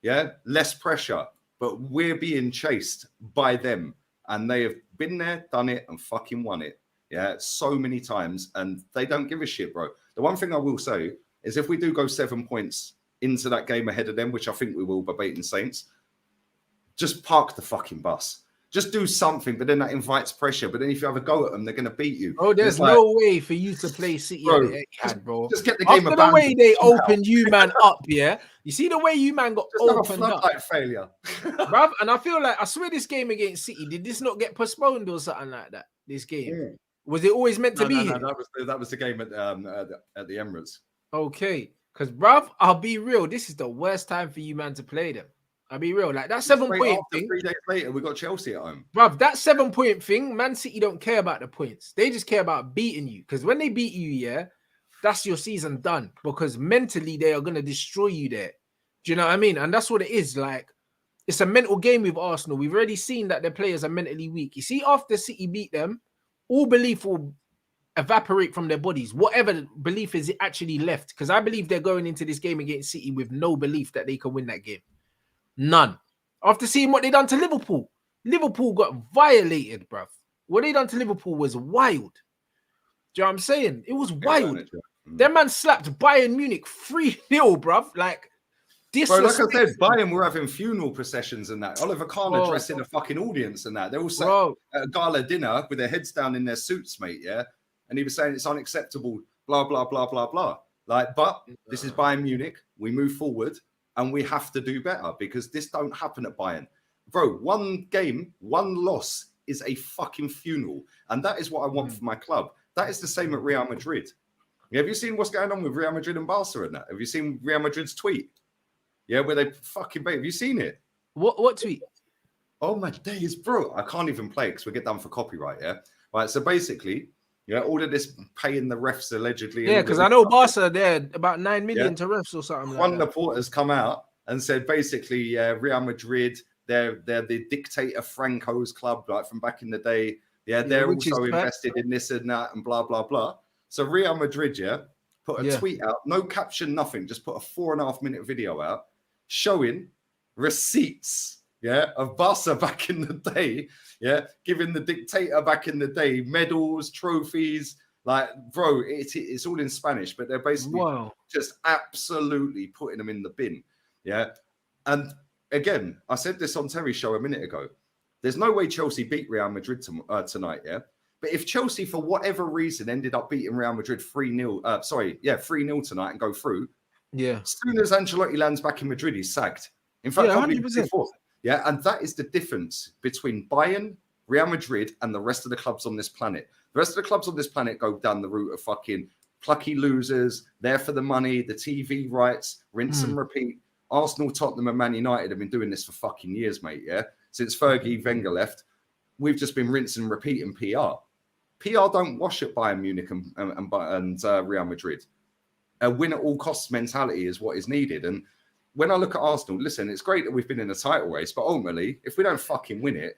Yeah, less pressure. But we're being chased by them. And they have been there, done it, and fucking won it. Yeah, so many times. And they don't give a shit, bro. The one thing I will say is if we do go 7 points into that game ahead of them, which I think we will by beating Saints, just park the fucking bus. Just do something, but then that invites pressure. But then if you have a go at them, they're going to beat you. Oh, there's no way for you to play City at the Etihad, bro. Just get the game after the way they opened you, man, up, yeah? You see the way you, man, got opened up? Failure. Bruv, and I feel like, I swear this game against City, did this not get postponed or something like that, this game? Yeah. Was it always meant to be? No, that was the game at the Emirates. Okay, because, bruv, I'll be real, this is the worst time for you, man, to play them. I'll be real, like that 7-point thing. 3 days later, we got Chelsea at home. Bruv, that 7-point thing, Man City don't care about the points. They just care about beating you. Because when they beat you, yeah, that's your season done. Because mentally, they are going to destroy you there. Do you know what I mean? And that's what it is. Like, it's a mental game with Arsenal. We've already seen that their players are mentally weak. You see, after City beat them, all belief will evaporate from their bodies. Whatever belief is actually left. Because I believe they're going into this game against City with no belief that they can win that game. None. After seeing what they done to Liverpool. Liverpool got violated, bruv. What they done to Liverpool was wild. Do you know what I'm saying? It was wild. That man slapped Bayern Munich 3-0, bruv. Like, this. Bro, like I said, Bayern were having funeral processions and that. Oliver Kahn addressing a fucking audience and that. They're all sat at a gala dinner with their heads down in their suits, mate, yeah? And he was saying it's unacceptable, blah, blah, blah, blah, blah. Like, but this is Bayern Munich. We move forward. And we have to do better because this don't happen at Bayern. Bro, one game, one loss is a fucking funeral. And that is what I want for my club. That is the same at Real Madrid. Have you seen what's going on with Real Madrid and Barca and that? Have you seen Real Madrid's tweet? Yeah, where they fucking... Have you seen it? What tweet? Oh, my days, bro. I can't even play because we get done for copyright, yeah? Right, so basically... Yeah, all of this paying the refs allegedly. Yeah, because I know Barca, they're about 9 million to refs or something. Juan Laporta's come out and said basically, Real Madrid, they're the dictator Franco's club, like from back in the day. Yeah, they're also invested in this and that and blah, blah, blah. So Real Madrid, put a tweet out, no caption, nothing, just put a 4.5-minute video out showing receipts. Yeah, of Barca back in the day, giving the dictator back in the day medals, trophies, like, bro, it's all in Spanish, but they're basically just absolutely putting them in the bin, And again, I said this on Terry's show a minute ago. There's no way Chelsea beat Real Madrid tonight, But if Chelsea, for whatever reason, ended up beating Real Madrid 3-0, 3-0 tonight and go through, as soon as Ancelotti lands back in Madrid, he's sacked. In fact, 100%. Yeah, and that is the difference between Bayern, Real Madrid, and the rest of the clubs on this planet. The rest of the clubs on this planet go down the route of fucking plucky losers, there for the money, the TV rights, rinse and repeat. Arsenal, Tottenham, and Man United have been doing this for fucking years, mate. Yeah, since Fergie Wenger left, we've just been rinsing and repeating PR. PR don't wash at Bayern Munich and Real Madrid. A win at all costs mentality is what is needed. And when I look at Arsenal, listen, it's great that we've been in a title race, but ultimately, if we don't fucking win it,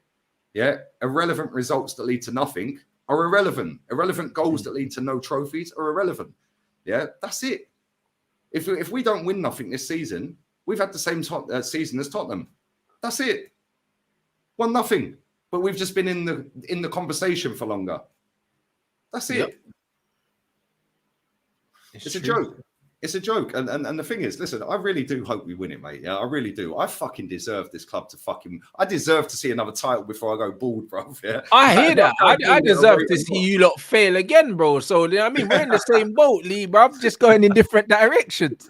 yeah, irrelevant results that lead to nothing are irrelevant. Irrelevant goals that lead to no trophies are irrelevant. Yeah, that's it. If we don't win nothing this season, we've had the same season as Tottenham. That's it. 1-0. But we've just been in the conversation for longer. That's it. Yep. It's a joke. It's a joke. And the thing is, listen, I really do hope we win it, mate. Yeah, I really do. I fucking deserve this club to I deserve to see another title before I go bald, bro. Yeah. I hear that. I deserve to see you lot fail again, bro. So, you know what I mean? We're in the same boat, Lee, bro. Just going in different directions.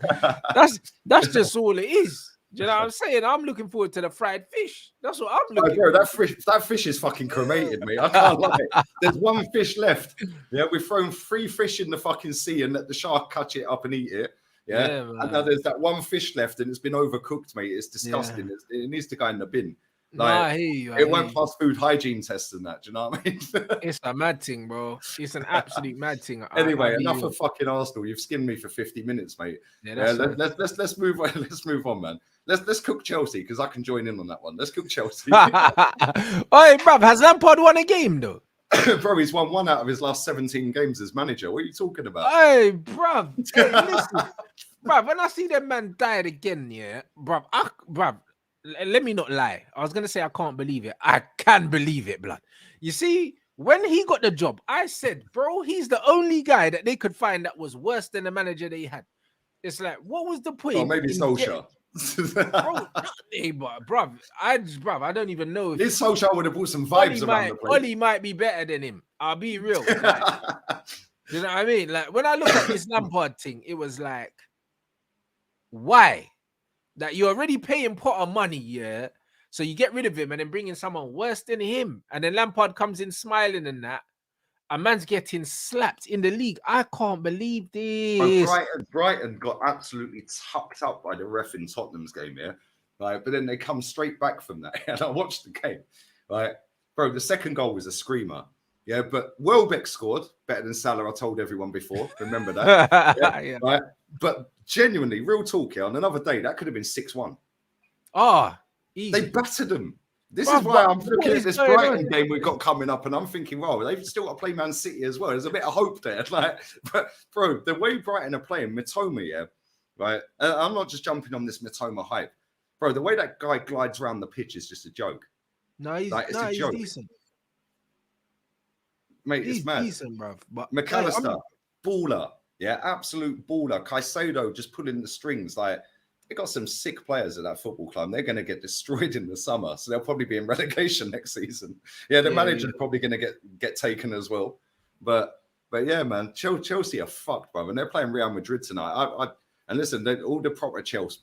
That's just all it is. Do you know what I'm saying? I'm looking forward to the fried fish. That's what I'm looking for. That fish is fucking cremated, mate. I can't lie. There's one fish left. Yeah, we've thrown 3 fish in the fucking sea and let the shark catch it up and eat it. Yeah, and now there's that one fish left and it's been overcooked, mate. It's disgusting. Yeah. It needs to go in the bin. Like, it won't pass food hygiene tests and that. Do you know what I mean? It's a mad thing, bro. It's an absolute mad thing. Anyway, enough of fucking Arsenal. You've skinned me for 50 minutes, mate. Yeah, let's move on. Let's move on, man. Let's cook Chelsea because I can join in on that one. Let's cook Chelsea. Oi, bruv, has Lampard won a game though? Bro, he's won 1 out of his last 17 games as manager. What are you talking about? Hey, bruv. Hey, listen, bruv, when I see that man died again, yeah, bruv, let me not lie. I was going to say I can't believe it. I can believe it, blood. You see, when he got the job, I said, bro, he's the only guy that they could find that was worse than the manager they had. It's like, what was the point? Or maybe Solskjaer. Bro, I don't even know if this Solskjaer would have brought some vibes around the place. Oli might be better than him. I'll be real. Like, you know what I mean? Like when I look at this Lampard thing, it was like, why? That you're already paying Potter money, yeah. So you get rid of him and then bring in someone worse than him, and then Lampard comes in smiling and that. A man's getting slapped in the league. I can't believe this. Brighton got absolutely tucked up by the ref in Tottenham's game, yeah. Right, but then they come straight back from that. And I watched the game. Right, bro, the second goal was a screamer. Yeah, but Welbeck scored better than Salah. I told everyone before. Remember that? Yeah. Right, but genuinely, real talk here. On another day, that could have been 6-1. Easy. They battered them. This is why I'm looking at this Brighton game we've got coming up, and I'm thinking, well, they've still got to play Man City as well. There's a bit of hope there. Like, but bro, the way Brighton are playing, Mitoma, yeah, right. I'm not just jumping on this Mitoma hype, bro. The way that guy glides around the pitch is just a joke. No, he's decent, mate. It's mad. Decent, bro. But McAllister, baller, yeah, absolute baller. Caicedo just pulling the strings, like. They got some sick players at that football club. They're going to get destroyed in the summer, so they'll probably be in relegation next season. Yeah, the manager's probably going to get taken as well. But yeah, man, Chelsea are fucked, brother. And they're playing Real Madrid tonight. And listen, all the proper Chelsea.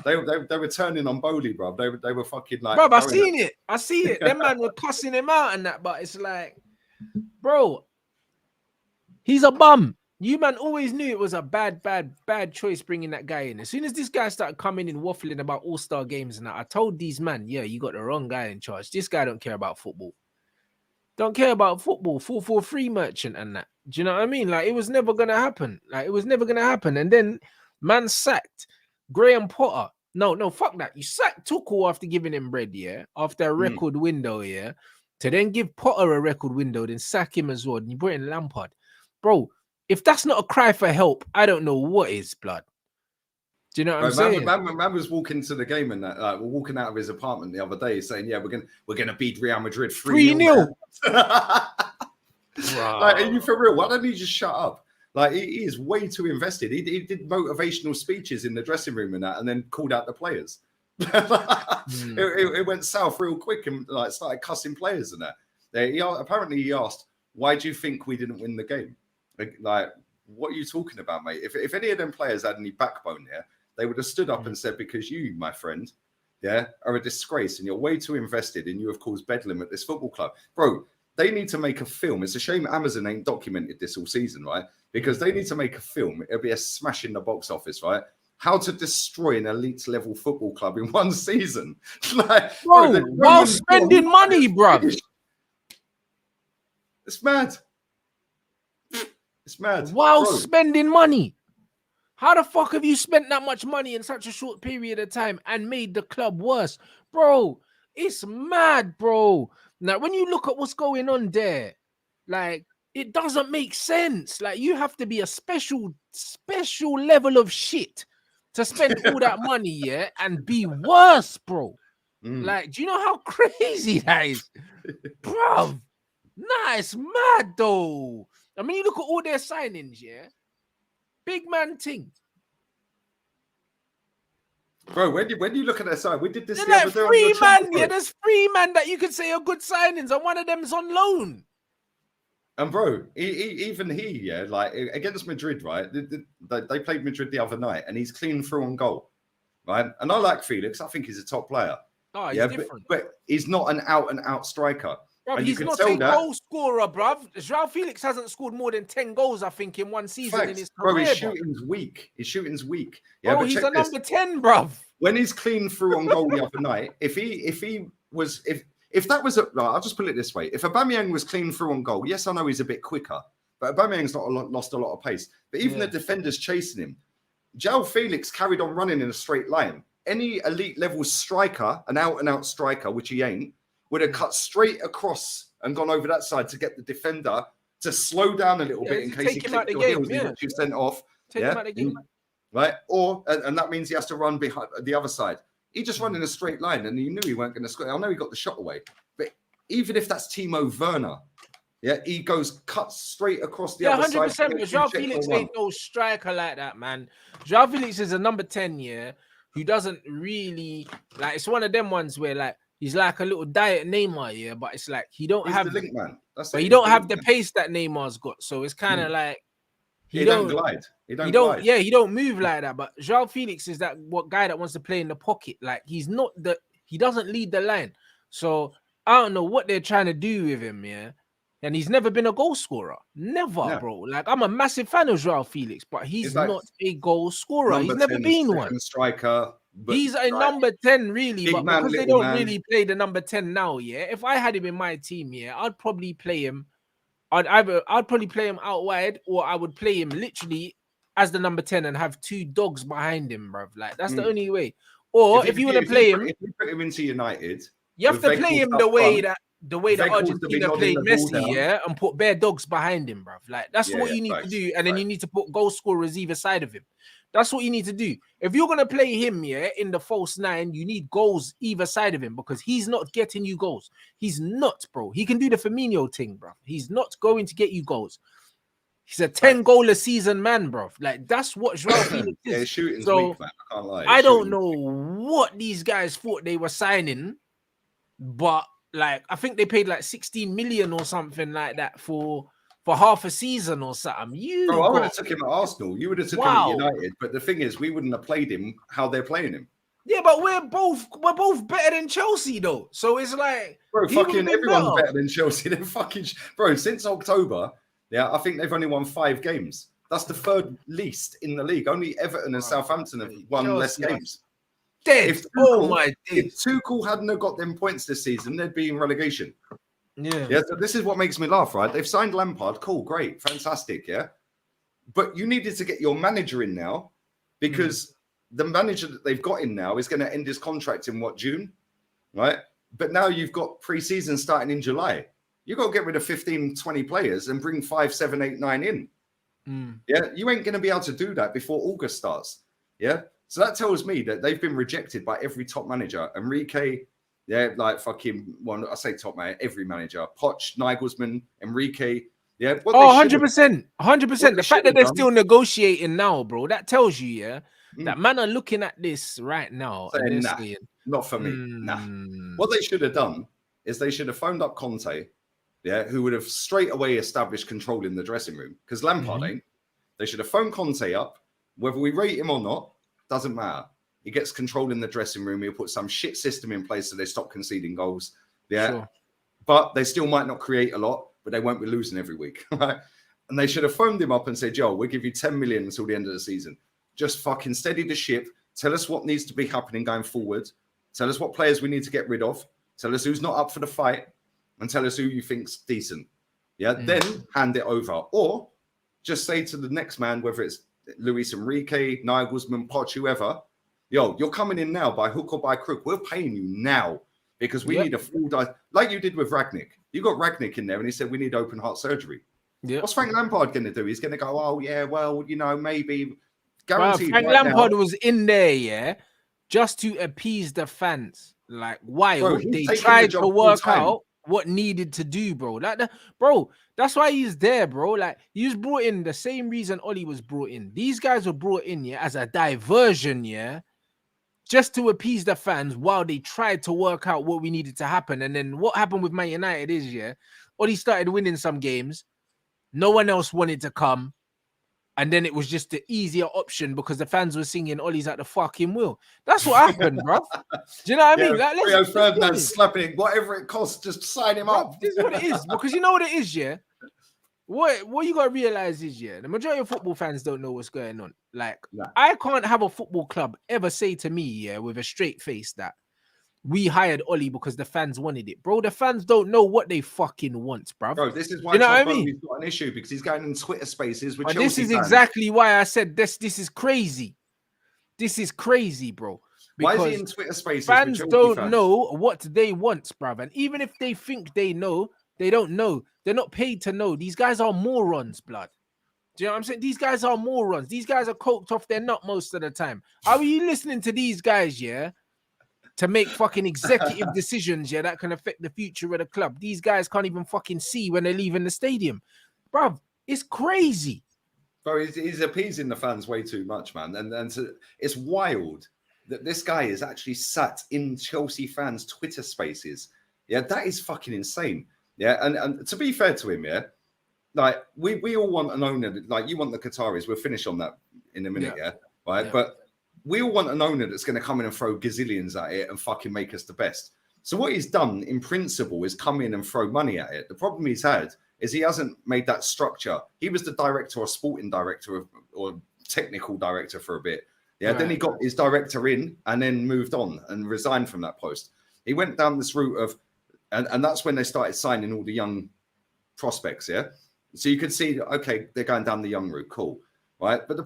They were turning on Bowley, bro. They were fucking like. Bro, I see it. Them man were cussing him out and that, but it's like, bro, he's a bum. You man always knew it was a bad choice bringing that guy in. As soon as this guy started coming in waffling about all-star games and that, I told these man, yeah, you got the wrong guy in charge. This guy don't care about football. Don't care about football. 4-4-3 merchant and that. Do you know what I mean? Like, it was never going to happen. And then man sacked Graham Potter. No, fuck that. You sacked Tuchel after giving him bread, yeah? After a record window, yeah? To then give Potter a record window, then sack him as well. And you brought in Lampard. Bro, if that's not a cry for help, I don't know what is, blood. Do you know what I'm saying? Man was walking to the game and that, walking out of his apartment the other day, saying, "Yeah, we're gonna beat Real Madrid 3-0." Like, are you for real? Why don't you just shut up? Like, he is way too invested. He did motivational speeches in the dressing room and that, and then called out the players. It went south real quick and like started cussing players and that. Apparently he asked, "Why do you think we didn't win the game?" Like, what are you talking about, mate? If any of them players had any backbone there, they would have stood up and said, because you, my friend, yeah, are a disgrace and you're way too invested and you have caused bedlam at this football club. Bro, they need to make a film. It's a shame Amazon ain't documented this all season, right? Because they need to make a film. It'll be a smash in the box office, right? how to destroy an elite level football club in one season. Like, bro, while spending money, bruv. It's mad. It's mad. While spending money. How the fuck have you spent that much money in such a short period of time and made the club worse? Bro, it's mad, bro. Now, when you look at what's going on there, like, it doesn't make sense. Like, you have to be a special level of shit to spend all that money, yeah, and be worse, bro. Like, do you know how crazy that is? Bruv, nah, it's mad, though. I mean, you look at all their signings, yeah? Big man thing. Bro, when you look at that side, we did this the like other day. Three man, yeah, there's 3 man that you could say are good signings, and one of them's on loan. And bro, even he, yeah, like against Madrid, right? They played Madrid the other night, and he's clean through on goal, right? And I like Felix. I think he's a top player. Oh, he's different. But he's not an out-and-out striker. Bruv, he's not a goal scorer, bruv. João Felix hasn't scored more than 10 goals, I think, in one season in his career. Bro, his shooting's weak. His shooting's weak. Yeah, bro, he's a number 10, bruv. When he's clean through on goal the other night, if that was I'll just put it this way: if Aubameyang was clean through on goal, yes, I know he's a bit quicker, but Aubameyang's lost a lot of pace. But even the defenders chasing him, João Felix carried on running in a straight line. Any elite level striker, an out-and-out striker, which he ain't, would have cut straight across and gone over that side to get the defender to slow down a little bit in case he clipped your heels and got you sent off. Take him out the game. Right? And that means he has to run behind the other side. He just ran in a straight line and he knew he weren't going to score. I know he got the shot away, but even if that's Timo Werner, yeah, he cuts straight across the other 100%, side. But João Felix ain't no striker like that, man. João Felix is a number 10, yeah, who doesn't really, like, it's one of them ones where, like, he's like a little diet Neymar, yeah, but it's like he don't have the link man. But he don't have the pace that Neymar's got, so it's kind of like he don't glide. He don't move like that. But João Felix is that guy that wants to play in the pocket. Like he doesn't lead the line. So I don't know what they're trying to do with him, yeah. And he's never been a goal scorer. Never, bro. Like I'm a massive fan of João Felix, but he's not a goal scorer. He's never been one. Striker. He's a number 10, really, but because they don't really play the number 10 now, yeah. If I had him in my team, yeah, I'd probably play him. I'd probably play him out wide, or I would play him literally as the number 10 and have 2 dogs behind him, bruv. Like that's the only way. Or if you want to play him, if you put him into United, you have to play him the way that Argentina played Messi, yeah, and put bare dogs behind him, bruv. Like that's what you need to do, and then you need to put goal scorers either side of him. That's what you need to do. If you're gonna play him, yeah, in the false 9, you need goals either side of him because he's not getting you goals. He's not, bro. He can do the Firmino thing, bro. He's not going to get you goals. He's a 10-goal a season man, bro. Like that's what João Felix is. Yeah, shooting's weak, man. I can't lie. I don't know what these guys thought they were signing, but like I think they paid like 16 million or something like that for half a season or something. Bro, I would have took him at Arsenal. You would have took him at United. But the thing is, we wouldn't have played him how they're playing him. Yeah, but we're both better than Chelsea though. So it's like, bro, fucking everyone's better than Chelsea. They're fucking, bro. Since October, yeah, I think they've only won 5 games. That's the 3rd least in the league. Only Everton and Southampton have won less games. If Tuchel hadn't got them points this season, they'd be in relegation. Yeah. So this is what makes me laugh, right? They've signed Lampard. Cool, great, fantastic, yeah. But you needed to get your manager in now because the manager that they've got in now is going to end his contract in June, right? But now you've got pre-season starting in July. You've got to get rid of 15, 20 players and bring 5, 7, 8, 9 in. Yeah, you ain't going to be able to do that before August starts. Yeah. So that tells me that they've been rejected by every top manager. Enrique. Yeah, like fucking I say top man, every manager. Poch, Nagelsmann, Enrique. Yeah. 100%. 100%. The fact that they're still negotiating now, bro, that tells you, yeah, that man are looking at this right now. Saying, not for me. Nah. What they should have done is they should have phoned up Conte, yeah, who would have straight away established control in the dressing room. Because Lampard ain't. They should have phoned Conte up. Whether we rate him or not, doesn't matter. He gets control in the dressing room. He'll put some shit system in place so they stop conceding goals. Yeah. Sure. But they still might not create a lot, but they won't be losing every week. Right? And they should have phoned him up and said, yo, we'll give you 10 million until the end of the season. just fucking steady the ship. Tell us what needs to be happening going forward. Tell us what players we need to get rid of. Tell us who's not up for the fight, and tell us who you think's decent. Yeah, then hand it over, or just say to the next man, whether it's Luis Enrique, Nagelsmann, Poch, whoever, yo, you're coming in now by hook or by crook. We're paying you now because we need a full dive, like you did with Ragnick. You got Ragnick in there, and he said we need open heart surgery. Yeah. What's Frank Lampard going to do? He's going to go, oh yeah, well, you know, maybe. Guaranteed. Frank Lampard was in there, just to appease the fans. Like, why? Bro, they tried to work out what needed to do, bro. Like, bro, that's why he's there, bro. Like, he was brought in the same reason Oli was brought in. These guys were brought in, as a diversion, just to appease the fans while they tried to work out what we needed to happen. And then what happened with Man United is, Oli started winning some games. No one else wanted to come. And then it was just the easier option because the fans were singing Ollie's at the fucking wheel. That's what happened, bro. Do you know what I mean? Like, Rio Ferdinand slapping, whatever it costs, just sign him up. This is what it is. Because you know what it is, What you got to realize is, the majority of football fans don't know what's going on. Like, I can't have a football club ever say to me, with a straight face that we hired Ollie because the fans wanted it. Bro, the fans don't know what they fucking want, bro. Bro, this is why you know what I mean? He's got an issue because he's going in Twitter spaces with Chelsea this is fans. Exactly why I said this is crazy. This is crazy, bro. Because why is he in Twitter spaces? Fans don't know what they want, bruv. And even if they think they know, they don't know. They're not paid to know. These guys are morons, blood. Do you know what I'm saying? These guys are morons. These guys are coked off their nut most of the time. Are you listening to these guys, to make fucking executive decisions, that can affect the future of the club? These guys can't even fucking see when they're leaving the stadium. Bruv, it's crazy. Bro, he's appeasing the fans way too much, man. And so it's wild that this guy is actually sat in Chelsea fans' Twitter spaces. Yeah, that is fucking insane. Yeah, and to be fair to him, like we all want an owner, like you want the Qataris. We'll finish on that in a minute, right? Yeah. But we all want an owner that's going to come in and throw gazillions at it and fucking make us the best. So what he's done in principle is come in and throw money at it. The problem he's had is he hasn't made that structure. He was the director or sporting director or technical director for a bit. Yeah, right. Then he got his director in and then moved on and resigned from that post. He went down this route of, and that's when they started signing all the young prospects, So you could see, okay, they're going down the young route, cool. Right, but the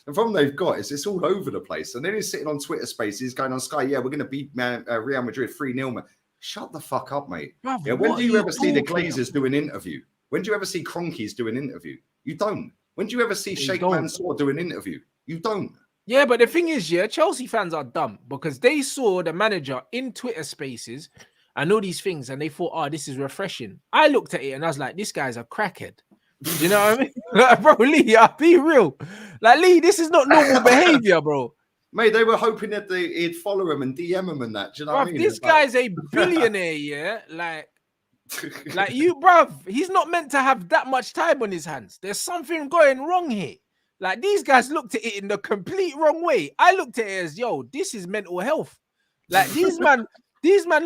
problem they've got is it's all over the place. And then he's sitting on Twitter spaces going on Sky, we're going to beat Real Madrid 3-0, man. Shut the fuck up, mate. Bruv, when do you ever see the Glazers do an interview? When do you ever see Kroenkes do an interview? You don't. When do you ever see Sheikh Mansour do an interview? You don't. Yeah, but the thing is, Chelsea fans are dumb because they saw the manager in Twitter spaces and all these things and they thought, this is refreshing. I looked at it and I was like, this guy's a crackhead. You know what I mean? Like, bro, Lee, I'll be real. Like, Lee, this is not normal behavior, bro. Mate, they were hoping that he'd follow him and DM him and that. Do you know what I mean? This guy's a billionaire, Like you, bruv, he's not meant to have that much time on his hands. There's something going wrong here. Like, these guys looked at it in the complete wrong way. I looked at it as, this is mental health. Like, these man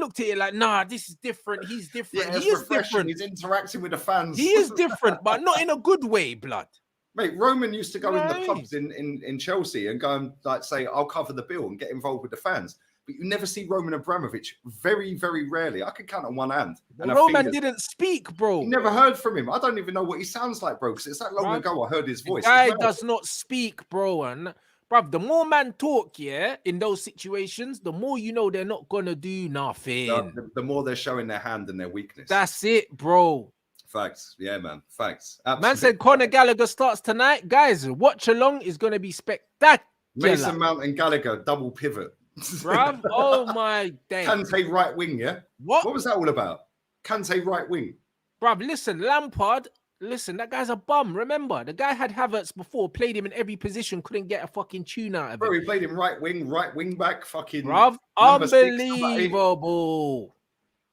looked at it like, nah, this is different. He's different. Yeah, he is different. He's interacting with the fans. He is different, but not in a good way, blood. Mate, Roman used to go in the pubs in Chelsea and go and like say, I'll cover the bill and get involved with the fans. But you never see Roman Abramovich. Very, very rarely. I could count on one hand. And Roman didn't speak, bro. You never heard from him. I don't even know what he sounds like, bro, because it's that long ago I heard his voice. The guy does not speak, bro. And bruv, the more man talk, in those situations, the more you know they're not gonna do nothing. The more they're showing their hand and their weakness. That's it, bro. Facts. Yeah, man. Facts. Absolutely. Man said Conor Gallagher starts tonight. Guys, watch along is gonna be spectacular. Mason Mount and Gallagher double pivot. Bruv, oh my day. Kante right wing, What was that all about? Kante right wing. Bruv, listen, Lampard. Listen, that guy's a bum. Remember, the guy had Havertz before, played him in every position, couldn't get a fucking tune out of him. Bro, he played him right wing back, fucking. Bruv, unbelievable.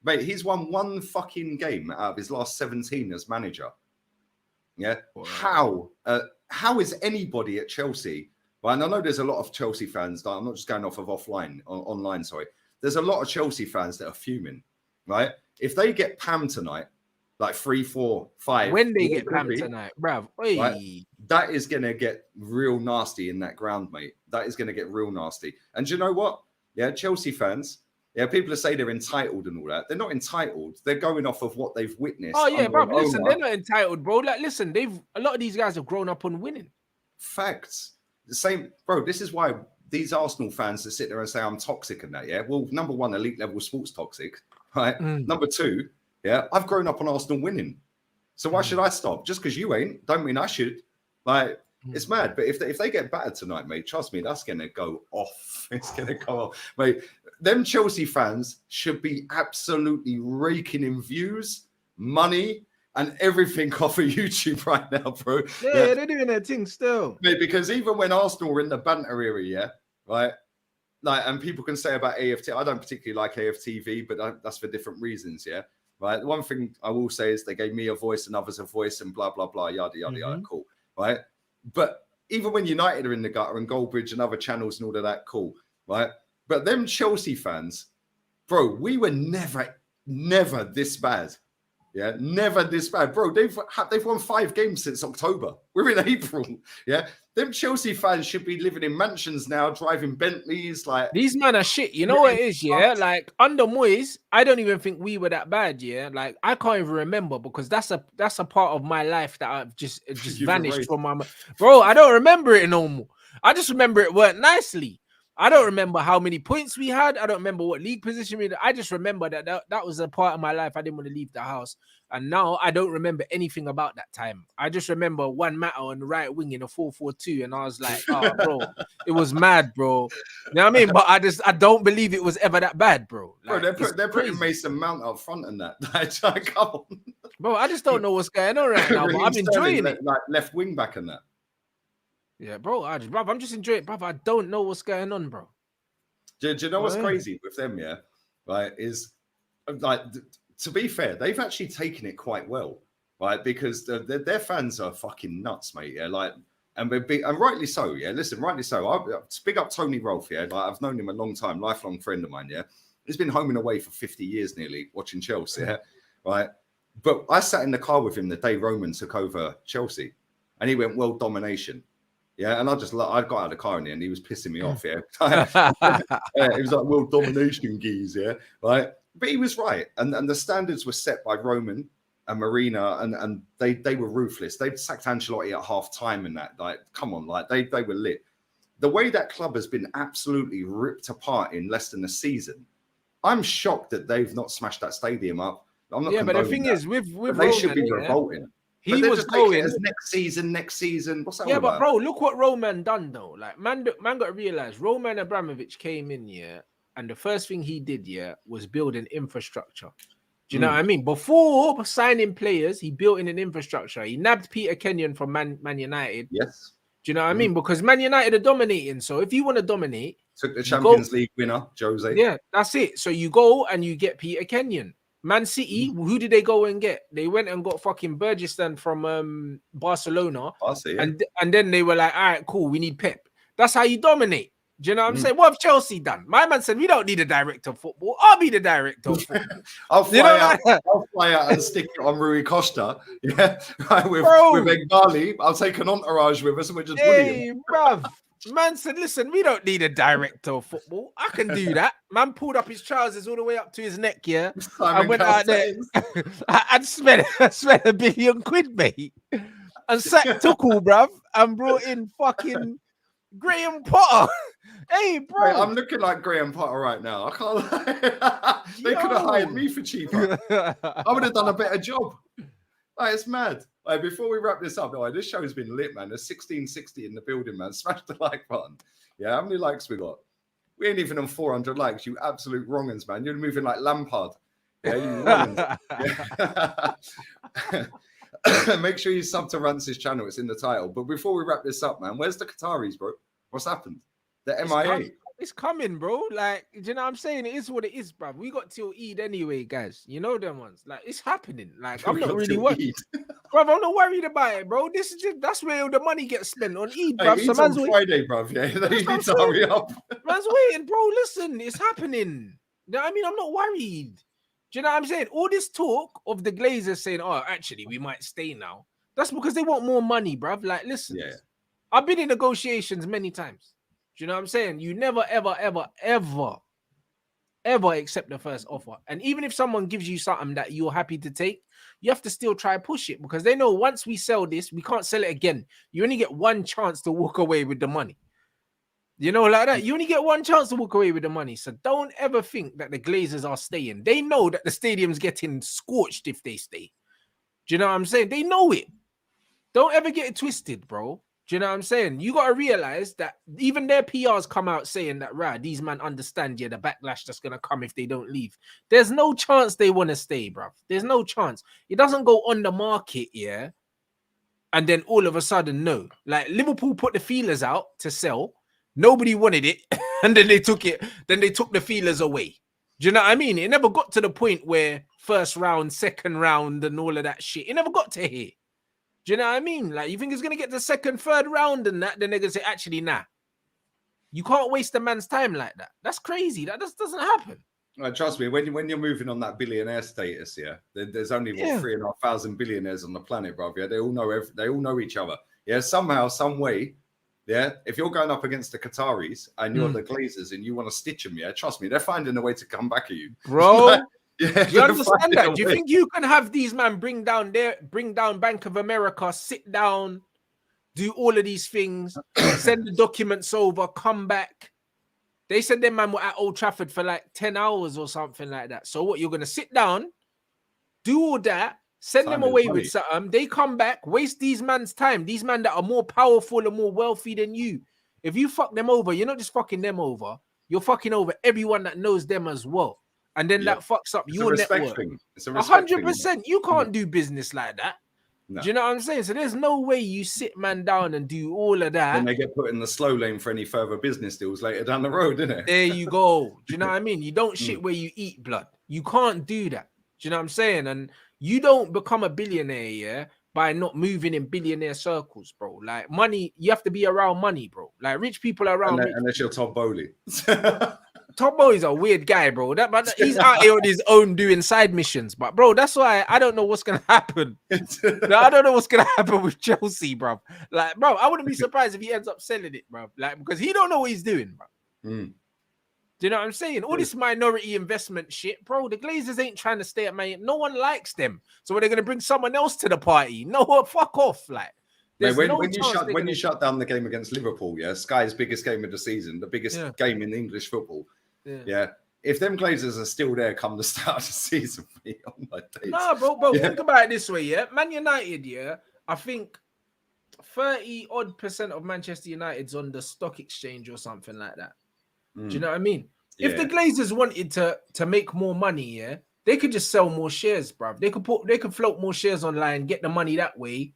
Mate, he's won one fucking game out of his last 17 as manager. Yeah. Wow. How is anybody at Chelsea? Well, and I know there's a lot of Chelsea fans. I'm not just going off of online. Sorry. There's a lot of Chelsea fans that are fuming, right? If they get pammed tonight, like 3, 4, 5. When they get pammed tonight, bruv. Right? That is going to get real nasty in that ground, mate. That is going to get real nasty. And do you know what? Yeah, Chelsea fans, yeah, people say they're entitled and all that. They're not entitled. They're going off of what they've witnessed. Oh, yeah, bruv, listen, they're not entitled, bro. Like, listen, a lot of these guys have grown up on winning. Facts. The same, bro, this is why these Arsenal fans that sit there and say I'm toxic and that, yeah? Well, number one, elite level sports toxic, right? Number two, yeah, I've grown up on Arsenal winning. So why should I stop? Just because you ain't, don't mean I should. Like, it's mad. But if they get battered tonight, mate, trust me, that's going to go off. It's going to go off. Mate, them Chelsea fans should be absolutely raking in views, money, and everything off of YouTube right now, bro. Yeah, they're doing their thing still. Mate, because even when Arsenal were in the banter era, yeah, right? Like, and people can say about AFT, I don't particularly like AFTV, but that's for different reasons, yeah? Right. The one thing I will say is they gave me a voice and others a voice and blah, blah, blah, yada, yada, yada. Cool. Right. But even when United are in the gutter and Goldbridge and other channels and all of that, cool. Right. But them Chelsea fans, bro, we were never this bad. Yeah. Never this bad. Bro, they've won 5 games since October. We're in April. Yeah. Them Chelsea fans should be living in mansions now, driving Bentleys. Like, these men are shit. You know what it is, yeah? Like, under Moyes, I don't even think we were that bad, yeah? Like, I can't even remember because that's a part of my life that I've just vanished from my... Bro, I don't remember it no more. I just remember it worked nicely. I don't remember how many points we had. I don't remember what league position we had. I just remember that was a part of my life. I didn't want to leave the house. And now I don't remember anything about that time. I just remember one matter on the right wing in a 4-4-2. And I was like, oh, bro, it was mad, bro. You know what I mean? But I don't believe it was ever that bad, bro. Like, bro, they're putting Mason Mount up front and that. Like, come on. Bro, I just don't know what's going on right now, but I'm enjoying it. Like left wing back and that. Yeah, bro, I'm just enjoying it, bro. I don't know what's going on, bro. Do you know what's crazy with them, yeah? Right, is like, to be fair, they've actually taken it quite well, right? Because their fans are fucking nuts, mate. Yeah, like, and rightly so. Yeah, listen, rightly so. I big up Tony Rolfe. Yeah, like, I've known him a long time, lifelong friend of mine. Yeah, he's been home and away for 50 years nearly, watching Chelsea. Yeah, right. But I sat in the car with him the day Roman took over Chelsea, and he went world domination. Yeah, and I got out of the car in the end. He was pissing me off. Yeah, it was like world domination, geez. Yeah, right. But he was right, and the standards were set by Roman and Marina, and they were ruthless. They sacked Ancelotti at half time, and that, like, come on, like they were lit. The way that club has been absolutely ripped apart in less than a season, I'm shocked that they've not smashed that stadium up. I'm not. Yeah, but the thing is, with Roman, they should be revolting. He was going as next season. What's that? Yeah, but bro, look what Roman done though. Like, man got to realize Roman Abramovich came in, yeah, and the first thing he did, yeah, was build an infrastructure. Do you know what I mean? Before signing players, he built in an infrastructure. He nabbed Peter Kenyon from Man United. Yes. Do you know what I mean? Because Man United are dominating. So if you want to dominate, took the Champions League winner, Jose. Yeah, that's it. So you go and you get Peter Kenyon. Man City, who did they go and get? They went and got fucking Burgesston from Barcelona. And then they were like, all right, cool, we need Pep. That's how you dominate. Do you know what I'm saying? What have Chelsea done? My man said, we don't need a director of football. I'll be the director of football. I'll fly out and stick it on Rui Costa. Yeah, with Bengali. I'll take an entourage with us and we're just bullying. Bruv. Man said, listen, we don't need a director of football. I can do that. Man pulled up his trousers all the way up to his neck, yeah. I went out there and spent £1 billion, mate. And sacked Tuchel, bruv, and brought in fucking Graham Potter. Hey, bro. Mate, I'm looking like Graham Potter right now. I can't lie. They could have hired me for cheaper. I would have done a better job. Like, it's mad. Like, before we wrap this up, this show's been lit, man. There's 1660 in the building, man. Smash the like button. Yeah, how many likes we got? We ain't even on 400 likes. You absolute wrong'uns, man. You're moving like Lampard. Yeah, you wrong'uns. Yeah. Make sure you sub to Rance's channel. It's in the title. But before we wrap this up, man, where's the Qataris, bro? What's happened? The MIA. It's coming, bro. Like, do you know what I'm saying? It is what it is, bro. We got till Eid anyway, guys. You know them ones. Like, it's happening. Like, I'm not really worried. Bro, I'm not worried about it, bro. This is just, that's where all the money gets spent on Eid, bro. Hey, so man's on Friday, bro. Yeah, they need to hurry up. Man's waiting, bro. Listen, it's happening. You know what I mean? I'm not worried. Do you know what I'm saying? All this talk of the Glazers saying, "Oh, actually, we might stay now." That's because they want more money, bruv. Like, listen, I've been in negotiations many times. Do you know what I'm saying? You never, ever, ever, ever, ever accept the first offer. And even if someone gives you something that you're happy to take, you have to still try push it because they know once we sell this, we can't sell it again. You only get one chance to walk away with the money. You know, like that. You only get one chance to walk away with the money. So don't ever think that the Glazers are staying. They know that the stadium's getting scorched if they stay. Do you know what I'm saying? They know it. Don't ever get it twisted, bro. Do you know what I'm saying? You got to realize that even their PRs come out saying that, right, these men understand, the backlash that's going to come if they don't leave. There's no chance they want to stay, bro. There's no chance. It doesn't go on the market, and then all of a sudden, no. Like, Liverpool put the feelers out to sell. Nobody wanted it, and then they took it. Then they took the feelers away. Do you know what I mean? It never got to the point where first round, second round, and all of that shit. It never got to here. Do you know what I mean? Like, you think it's going to get to second, third round and that, then they're going to say, actually, nah. You can't waste a man's time like that. That's crazy. That just doesn't happen. Trust me, when you're moving on that billionaire status, there's only 3,500 billionaires on the planet, bro. Yeah, they all know each other. Yeah, somehow, some way. Yeah, if you're going up against the Qataris and you're the Glazers and you want to stitch them, trust me, they're finding a way to come back at you, bro. Do you understand that? Do you think you can have these man bring down Bank of America, sit down, do all of these things, send the documents over, come back? They said their man were at Old Trafford for like 10 hours or something like that. So what, you're going to sit down, do all that, send them away with something, they come back, waste these man's time, these men that are more powerful and more wealthy than you. If you fuck them over, you're not just fucking them over, you're fucking over everyone that knows them as well. And then that fucks up your network. It's a respect 100%. You can't do business like that. No. Do you know what I'm saying? So there's no way you sit man down and do all of that. Then they get put in the slow lane for any further business deals later down the road, isn't it? There you go. Do you know what I mean? You don't shit where you eat blood. You can't do that. Do you know what I'm saying? And you don't become a billionaire, by not moving in billionaire circles, bro. Like, money, you have to be around money, bro. Like, rich people are around. Unless you're Todd Bowley. Todd Bowley's a weird guy, bro. He's out here on his own doing side missions. But, bro, that's why I don't know what's going to happen. I don't know what's going to happen with Chelsea, bro. Like, bro, I wouldn't be surprised if he ends up selling it, bro. Like, because he don't know what he's doing, bro. Do you know what I'm saying? All this minority investment shit, bro. The Glazers ain't trying to stay at Man. No one likes them. So they're going to bring someone else to the party. No, fuck off. Like, mate, when you shut down the game against Liverpool, Sky's biggest game of the season, the biggest game in English football. If them Glazers are still there come the start of the season, oh my days. Nah, bro, think about it this way, Man United, I think 30% of Manchester United's on the stock exchange or something like that. Do you know what I mean? If the Glazers wanted to make more money, they could just sell more shares, bruv. They could float more shares online, get the money that way.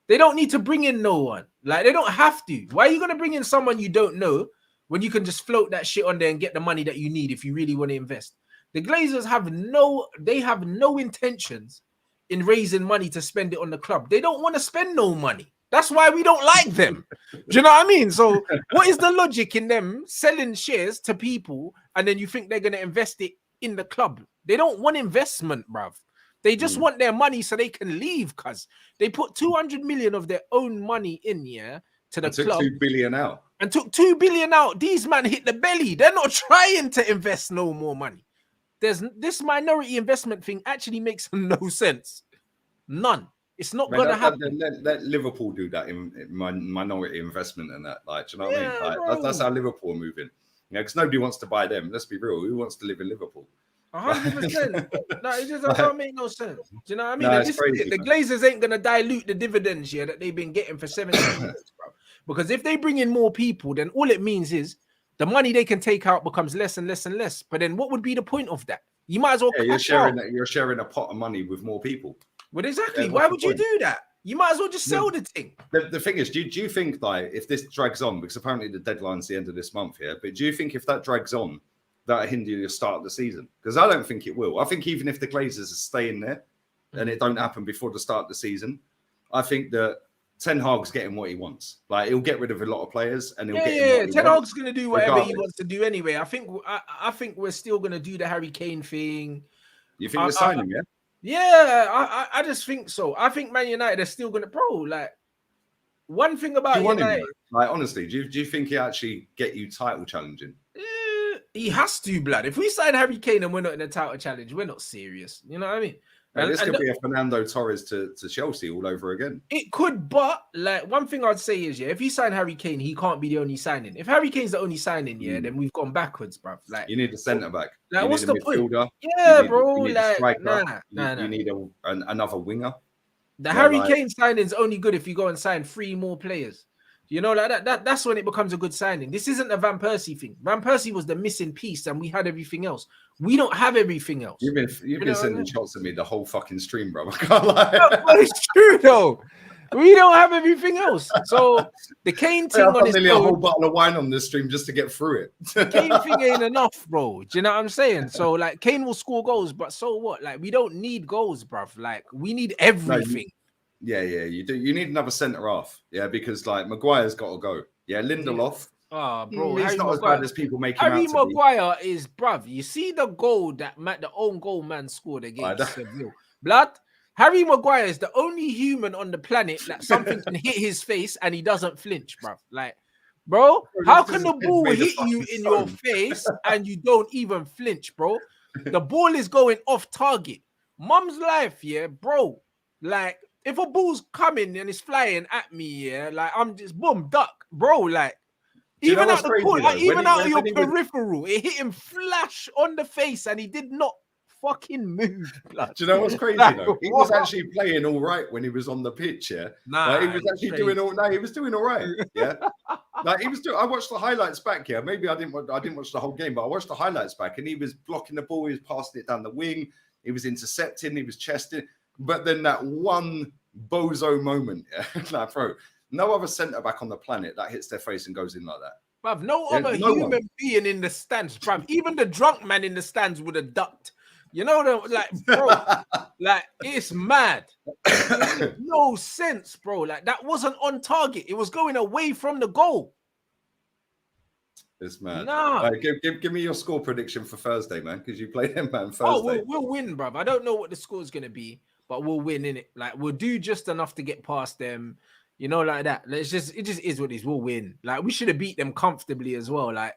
They don't need to bring in no one. Like, they don't have to. Why are you going to bring in someone you don't know when you can just float that shit on there and get the money that you need if you really want to invest? The Glazers have no intentions in raising money to spend it on the club. They don't want to spend no money. That's why we don't like them. Do you know what I mean? So what is the logic in them selling shares to people and then you think they're going to invest it in the club? They don't want investment, bruv. They just want their money so they can leave, because they put 200 million of their own money in to the club. Took 2 billion out. And took 2 billion out. These men hit the belly. They're not trying to invest no more money. This minority investment thing actually makes no sense. None. It's not going to happen. Let Liverpool do that in minority investment and that. Like, do you know what I mean? Like, that's how Liverpool are moving. Because nobody wants to buy them. Let's be real. Who wants to live in Liverpool? 100%. No, it just don't make no sense. Do you know what I mean? No, the Glazers ain't going to dilute the dividends that they've been getting for 17 years, bro. Because if they bring in more people, then all it means is the money they can take out becomes less and less and less. But then what would be the point of that? You might as well you're sharing a pot of money with more people. Well, exactly. Why would you do that? You might as well just sell the thing. The thing is, do you think, like, if this drags on, because apparently the deadline's the end of this month here, but do you think if that drags on, that'll hinder your start of the season? Because I don't think it will. I think even if the Glazers are staying there and it don't happen before the start of the season, I think that Ten Hag's getting what he wants. Like, he'll get rid of a lot of players and he'll get Ten Hag's going to do whatever he wants to do anyway. I think we're still going to do the Harry Kane thing. You think they sign him? Yeah. Yeah, I just think so. I think Man United are still gonna, bro. Like, one thing about Do you want United, him? Like, honestly, do you think he actually get you title challenging? he has to, blood. If we sign Harry Kane and we're not in a title challenge, we're not serious. You know what I mean? Like, this could be a Fernando Torres to Chelsea all over again. It could, but like one thing I'd say is, yeah, if you sign Harry Kane, he can't be the only signing. If Harry Kane's the only signing, yeah, then we've gone backwards, bruv. Like, you need a centre back. Like, you what's need a the point? midfielder. Yeah, bro. You need like, a striker. nah. You need another winger. The Harry Kane signing is only good if you go and sign 3 more players. You know, like that's when it becomes a good signing. This isn't a Van Persie thing. Van Persie was the missing piece, and we had everything else. We don't have everything else. You've been sending shots at me the whole fucking stream, bro. I can't lie. But it's true though. We don't have everything else. So the Kane thing on nearly a whole bottle of wine on this stream just to get through it. The Kane thing ain't enough, bro. Do you know what I'm saying? So like Kane will score goals, but so what? Like we don't need goals, bruv. Like we need everything. Yeah, you do. You need another centre half, yeah, because like Maguire's got to go. Yeah, Lindelof. Oh, bro, he's Harry not Maguire. as bad as people make him Harry out to Maguire is, bruv. You see the goal that the own goal man scored against Seville. Blood. Harry Maguire is the only human on the planet that something can hit his face and he doesn't flinch, bruv. Like, bro, how can the ball hit you in your face and you don't even flinch, bro? The ball is going off target. Mum's life, yeah, bro. Like, if a ball's coming and it's flying at me, yeah, like I'm just boom, duck, bro. Like, even out the court, like, even out of your peripheral, it hit him flash on the face and he did not fucking move. Blood. Do you know what's crazy though? He was actually playing all right when he was on the pitch, yeah. Nah, he was actually doing all. No, he was doing all right, yeah. Like he was doing. I watched the highlights back, yeah. Maybe I didn't watch the whole game, but I watched the highlights back, and he was blocking the ball. He was passing it down the wing. He was intercepting. He was chesting. But then that one bozo moment, yeah, like bro, no other centre back on the planet that hits their face and goes in like that. Bruv, no other human being in the stands, bruv. Even the drunk man in the stands would have ducked. You know, like, bro, like it's mad. No sense, bro. Like that wasn't on target. It was going away from the goal. It's mad. Nah. Right, give me your score prediction for Thursday, man, because you play them, man. Thursday. Oh, we'll win, bruv. I don't know what the score's gonna be, but we'll win in it. Like we'll do just enough to get past them. You know, like that. It just is what it is. We'll win. Like we should have beat them comfortably as well. Like,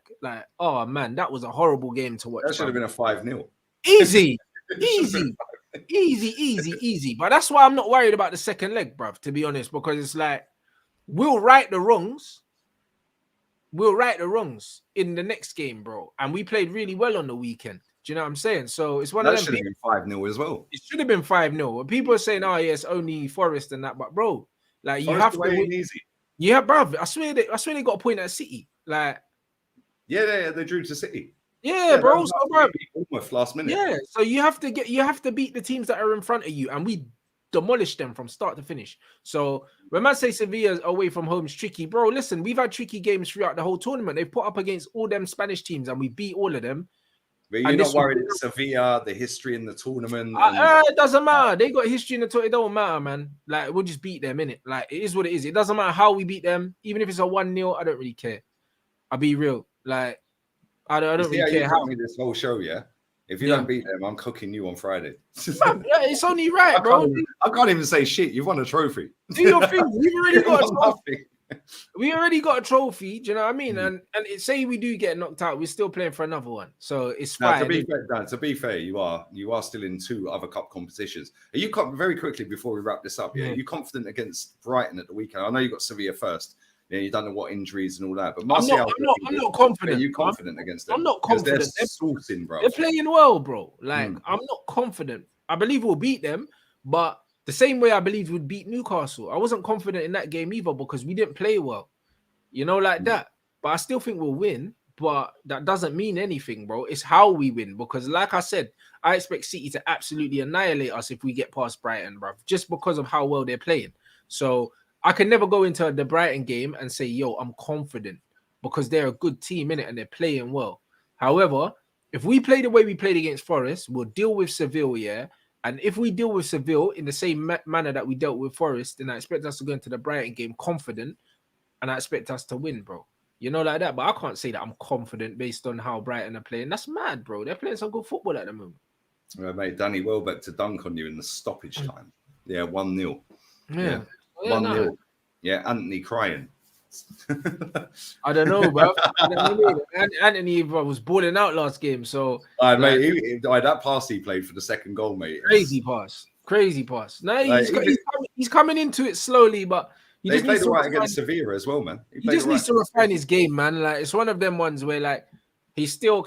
oh man, that was a horrible game to watch. That should have been a 5-0. Easy. But that's why I'm not worried about the second leg, bruv, to be honest, because it's like we'll right the wrongs. We'll right the wrongs in the next game, bro. And we played really well on the weekend. Do you know what I'm saying? So it's one of them. That should have been 5-0 as well. It should have been 5-0. People are saying, oh, yeah, it's only Forest and that, but bro, like you have to win easy. Yeah, bruv. I swear they got a point at City. Like, yeah, they drew to City. Yeah, bro. So, bro, almost last minute. Yeah, so you have to beat the teams that are in front of you, and we demolished them from start to finish. So when I say Sevilla away from home is tricky, bro, listen, we've had tricky games throughout the whole tournament. They've put up against all them Spanish teams, and we beat all of them. But you're not worried it's Sevilla, the history in the tournament. It doesn't matter. They got history in the tournament. It don't matter, man. Like we'll just beat them, innit? Like it is what it is. It doesn't matter how we beat them, even if it's a 1-0. I don't really care. I'll be real. Like I don't really care how. This whole show, yeah. If you don't beat them, I'm cooking you on Friday. Man, it's only right, bro. I can't even say shit. You've won a trophy. Do your thing. We've already got a trophy. We already got a trophy. Do you know what I mean? And say we do get knocked out, we're still playing for another one. So it's fine. To be fair, you are still in 2 other cup competitions. Are you very quickly before we wrap this up? Yeah, are you confident against Brighton at the weekend? I know you got Sevilla first. Yeah, you don't know what injuries and all that, but Martial, I'm not confident. Are you confident against them? I'm not confident. They're sorting, bro. They're playing well, bro. Like I'm not confident. I believe we'll beat them, but the same way I believe we'd beat Newcastle. I wasn't confident in that game either because we didn't play well, you know, like that. But I still think we'll win. But that doesn't mean anything, bro. It's how we win. Because, like I said, I expect City to absolutely annihilate us if we get past Brighton, bro, just because of how well they're playing. So I can never go into the Brighton game and say, yo, I'm confident because they're a good team, innit, and they're playing well. However, if we play the way we played against Forest, we'll deal with Seville, yeah? And if we deal with Seville in the same manner that we dealt with Forest, then I expect us to go into the Brighton game confident, and I expect us to win, bro. You know, like that. But I can't say that I'm confident based on how Brighton are playing. That's mad, bro. They're playing some good football at the moment. Mate, Danny Welbeck to dunk on you in the stoppage time. Yeah, 1-0. Yeah. 1-0. No. Yeah, Anthony crying. I don't know, bro. Anthony was balling out last game, so mate, that pass he played for the second goal, mate. Crazy pass. No, Like, he's coming into it slowly, but they played all right against Sevilla as well, man. He just needs to refine his game, man. Like, it's one of them ones where, like, he still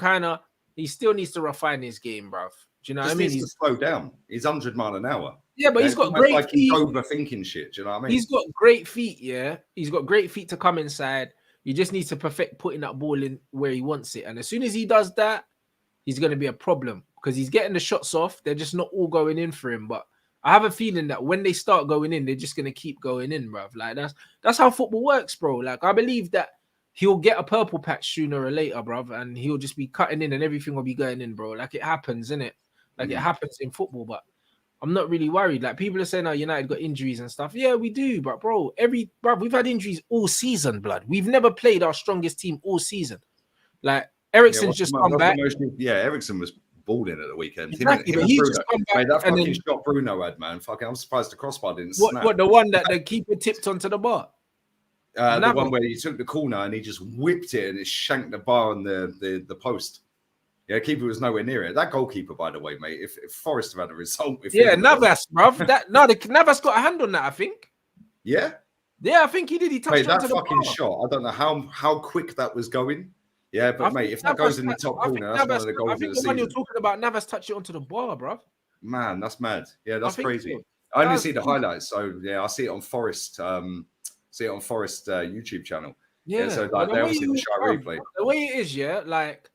needs to refine his game, bro. Do you know what I mean? He's to slow down. He's 100 miles an hour. Yeah, but he's got great feet. He's overthinking shit. Do you know what I mean? He's got great feet. Yeah, he's got great feet to come inside. He just needs to perfect putting that ball in where he wants it. And as soon as he does that, he's going to be a problem because he's getting the shots off. They're just not all going in for him. But I have a feeling that when they start going in, they're just going to keep going in, bruv. Like, that's how football works, bro. Like, I believe that he'll get a purple patch sooner or later, bruv, and he'll just be cutting in and everything will be going in, bro. Like, it happens, innit? Like, it happens in football, but I'm not really worried. Like, people are saying, oh, United got injuries and stuff. Yeah, we do, but bro, we've had injuries all season, blood. We've never played our strongest team all season. Like, Eriksen's just come back. Eriksen was balling at the weekend. Exactly, but he's just come back. Mate, that fucking shot Bruno had, man. Fucking, I'm surprised the crossbar didn't snap. What, the one that the keeper tipped onto the bar? The one where he took the corner and he just whipped it and it shanked the bar on the post. Yeah, keeper was nowhere near it. That goalkeeper, by the way, mate. If Forest have had a result, Navas, bruv. Navas got a hand on that, I think. Yeah, I think he did. He touched that fucking shot. I don't know how quick that was going. Yeah, but mate, if that goes in the top corner, that's one of the goals of the season. When you're talking about Navas touched it onto the bar, bruv. Man, that's mad. Yeah, that's crazy. So. I only see the highlights, so yeah, I see it on Forest. YouTube channel. Yeah, so like they obviously the shot replay. The way it is, yeah, like.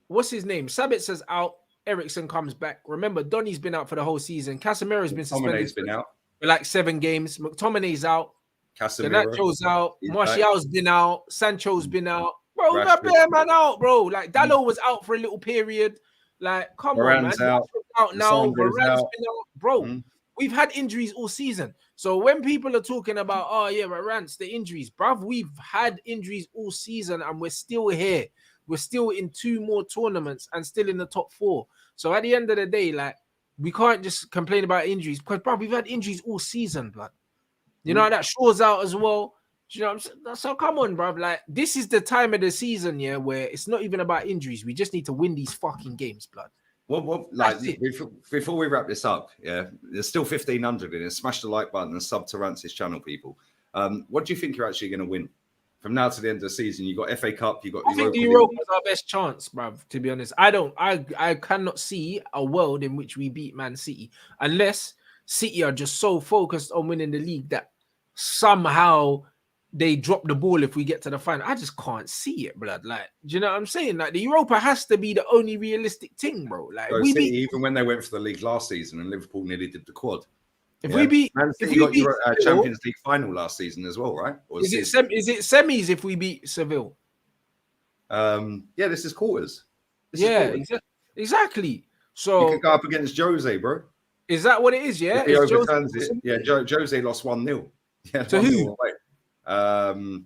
What's his name? Sabitza's out. Eriksen comes back. Remember, Donny's been out for the whole season. Casemiro's been suspended. Been out for like 7 games. McTominay's out. Casemiro. Ganacho's out. Martial's been out. Sancho's been out. Bro, we got bare man out, bro. Like, Dalot was out for a little period. Like, come on, man. Out now. Varane's been out. Bro, we've had injuries all season. So when people are talking about, oh, yeah, Varane's the injuries, bruv, we've had injuries all season and we're still here. We're still in 2 more tournaments and still in the top 4. So at the end of the day, like, we can't just complain about injuries because, bro, we've had injuries all season, blood. You know, that Shaw's out as well. Do you know what I'm saying? So come on, bro. Like, this is the time of the season, yeah, where it's not even about injuries. We just need to win these fucking games, blood. Well, like, before we wrap this up, yeah, there's still 1,500 in it. Smash the like button and sub to Rance's channel, people. What do you think you're actually going to win? From now to the end of the season, you got FA Cup, you got. I think the Europa is our best chance, bruv. To be honest, I cannot see a world in which we beat Man City unless City are just so focused on winning the league that somehow they drop the ball if we get to the final. I just can't see it, blood. Like, do you know what I'm saying? Like, the Europa has to be the only realistic thing, bro. Like, even when they went for the league last season and Liverpool nearly did the quad. If we beat, got your Champions League final last season as well, right? Or is it semis if we beat Seville? Yeah, this is quarters. Exactly. So you could go up against Jose, bro. Is that what it is? Yeah, he overturns it. Yeah, Jose lost 1-0. Yeah, to who? Away.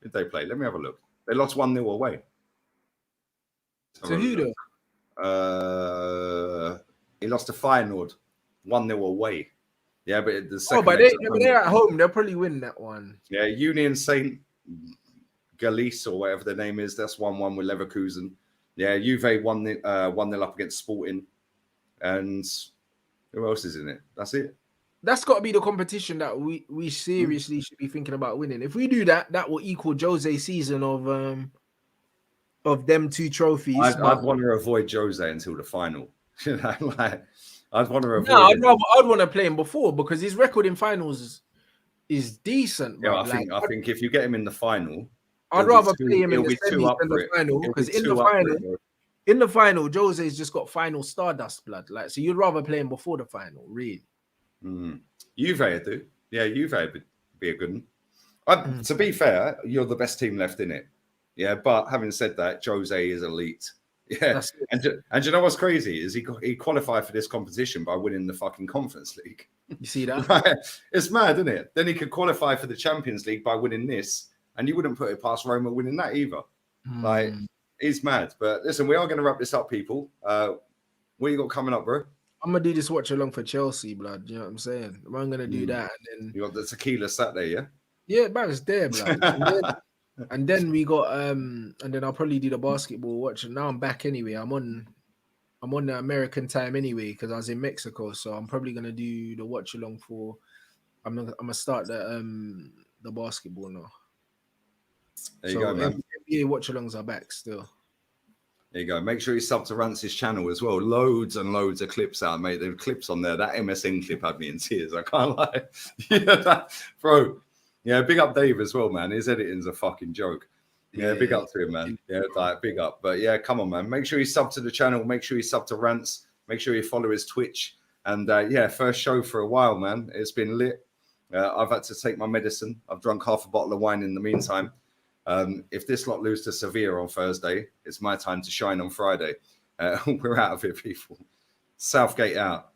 Did they play? Let me have a look. They lost 1-0 away. To who though? He lost to Feyenoord 1-0 away. Yeah, but the second. But they're at home. They'll probably win that one. Yeah, Union Saint Galice or whatever their name is. That's 1-1 with Leverkusen. Yeah, Juve 1-0 up against Sporting. And who else is in it? That's it. That's got to be the competition that we seriously should be thinking about winning. If we do that, that will equal Jose's season of them 2 trophies. I'd want to avoid Jose until the final. You know, like. I'd want to avoid. No, I'd want to play him before because his record in finals is decent. Bro. Yeah, I think if you get him in the final, I'd rather play him in the semis than the final because in the final, Jose's just got final stardust, blood. Like, so you'd rather play him before the final, really. Juve would do. Yeah, Juve would be a good one. To be fair, you're the best team left in it. Yeah, but having said that, Jose is elite. Yeah, and you know what's crazy is he qualified for this competition by winning the fucking Conference League. You see that? Right? It's mad, isn't it? Then he could qualify for the Champions League by winning this, and you wouldn't put it past Roma winning that either. Like, he's mad. But listen, we are going to wrap this up, people. What you got coming up, bro? I'm gonna do this watch along for Chelsea, blood. You know what I'm saying? I'm gonna do that, and then You got the tequila Saturday, yeah? yeah, man, it's there, blood. And then we got and then I'll probably do the basketball watch. Now I'm back anyway. I'm on the American time anyway because I was in Mexico, so I'm probably gonna do the watch along for. I'm gonna start the basketball now. There you go, man. NBA watch alongs are back still. There you go. Make sure you sub to Rance's channel as well. Loads and loads of clips out, mate. There are clips on there. That MSN clip had me in tears. I can't lie. Bro. Yeah, big up Dave as well, man. His editing's a fucking joke. Yeah, big up to him, man. Yeah, like, big up. But yeah, come on, man. Make sure you sub to the channel. Make sure you sub to Rance. Make sure you follow his Twitch. And yeah, first show for a while, man. It's been lit. I've had to take my medicine. I've drunk half a bottle of wine in the meantime. If this lot lose to Sevilla on Thursday, it's my time to shine on Friday. We're out of here, people. Southgate out.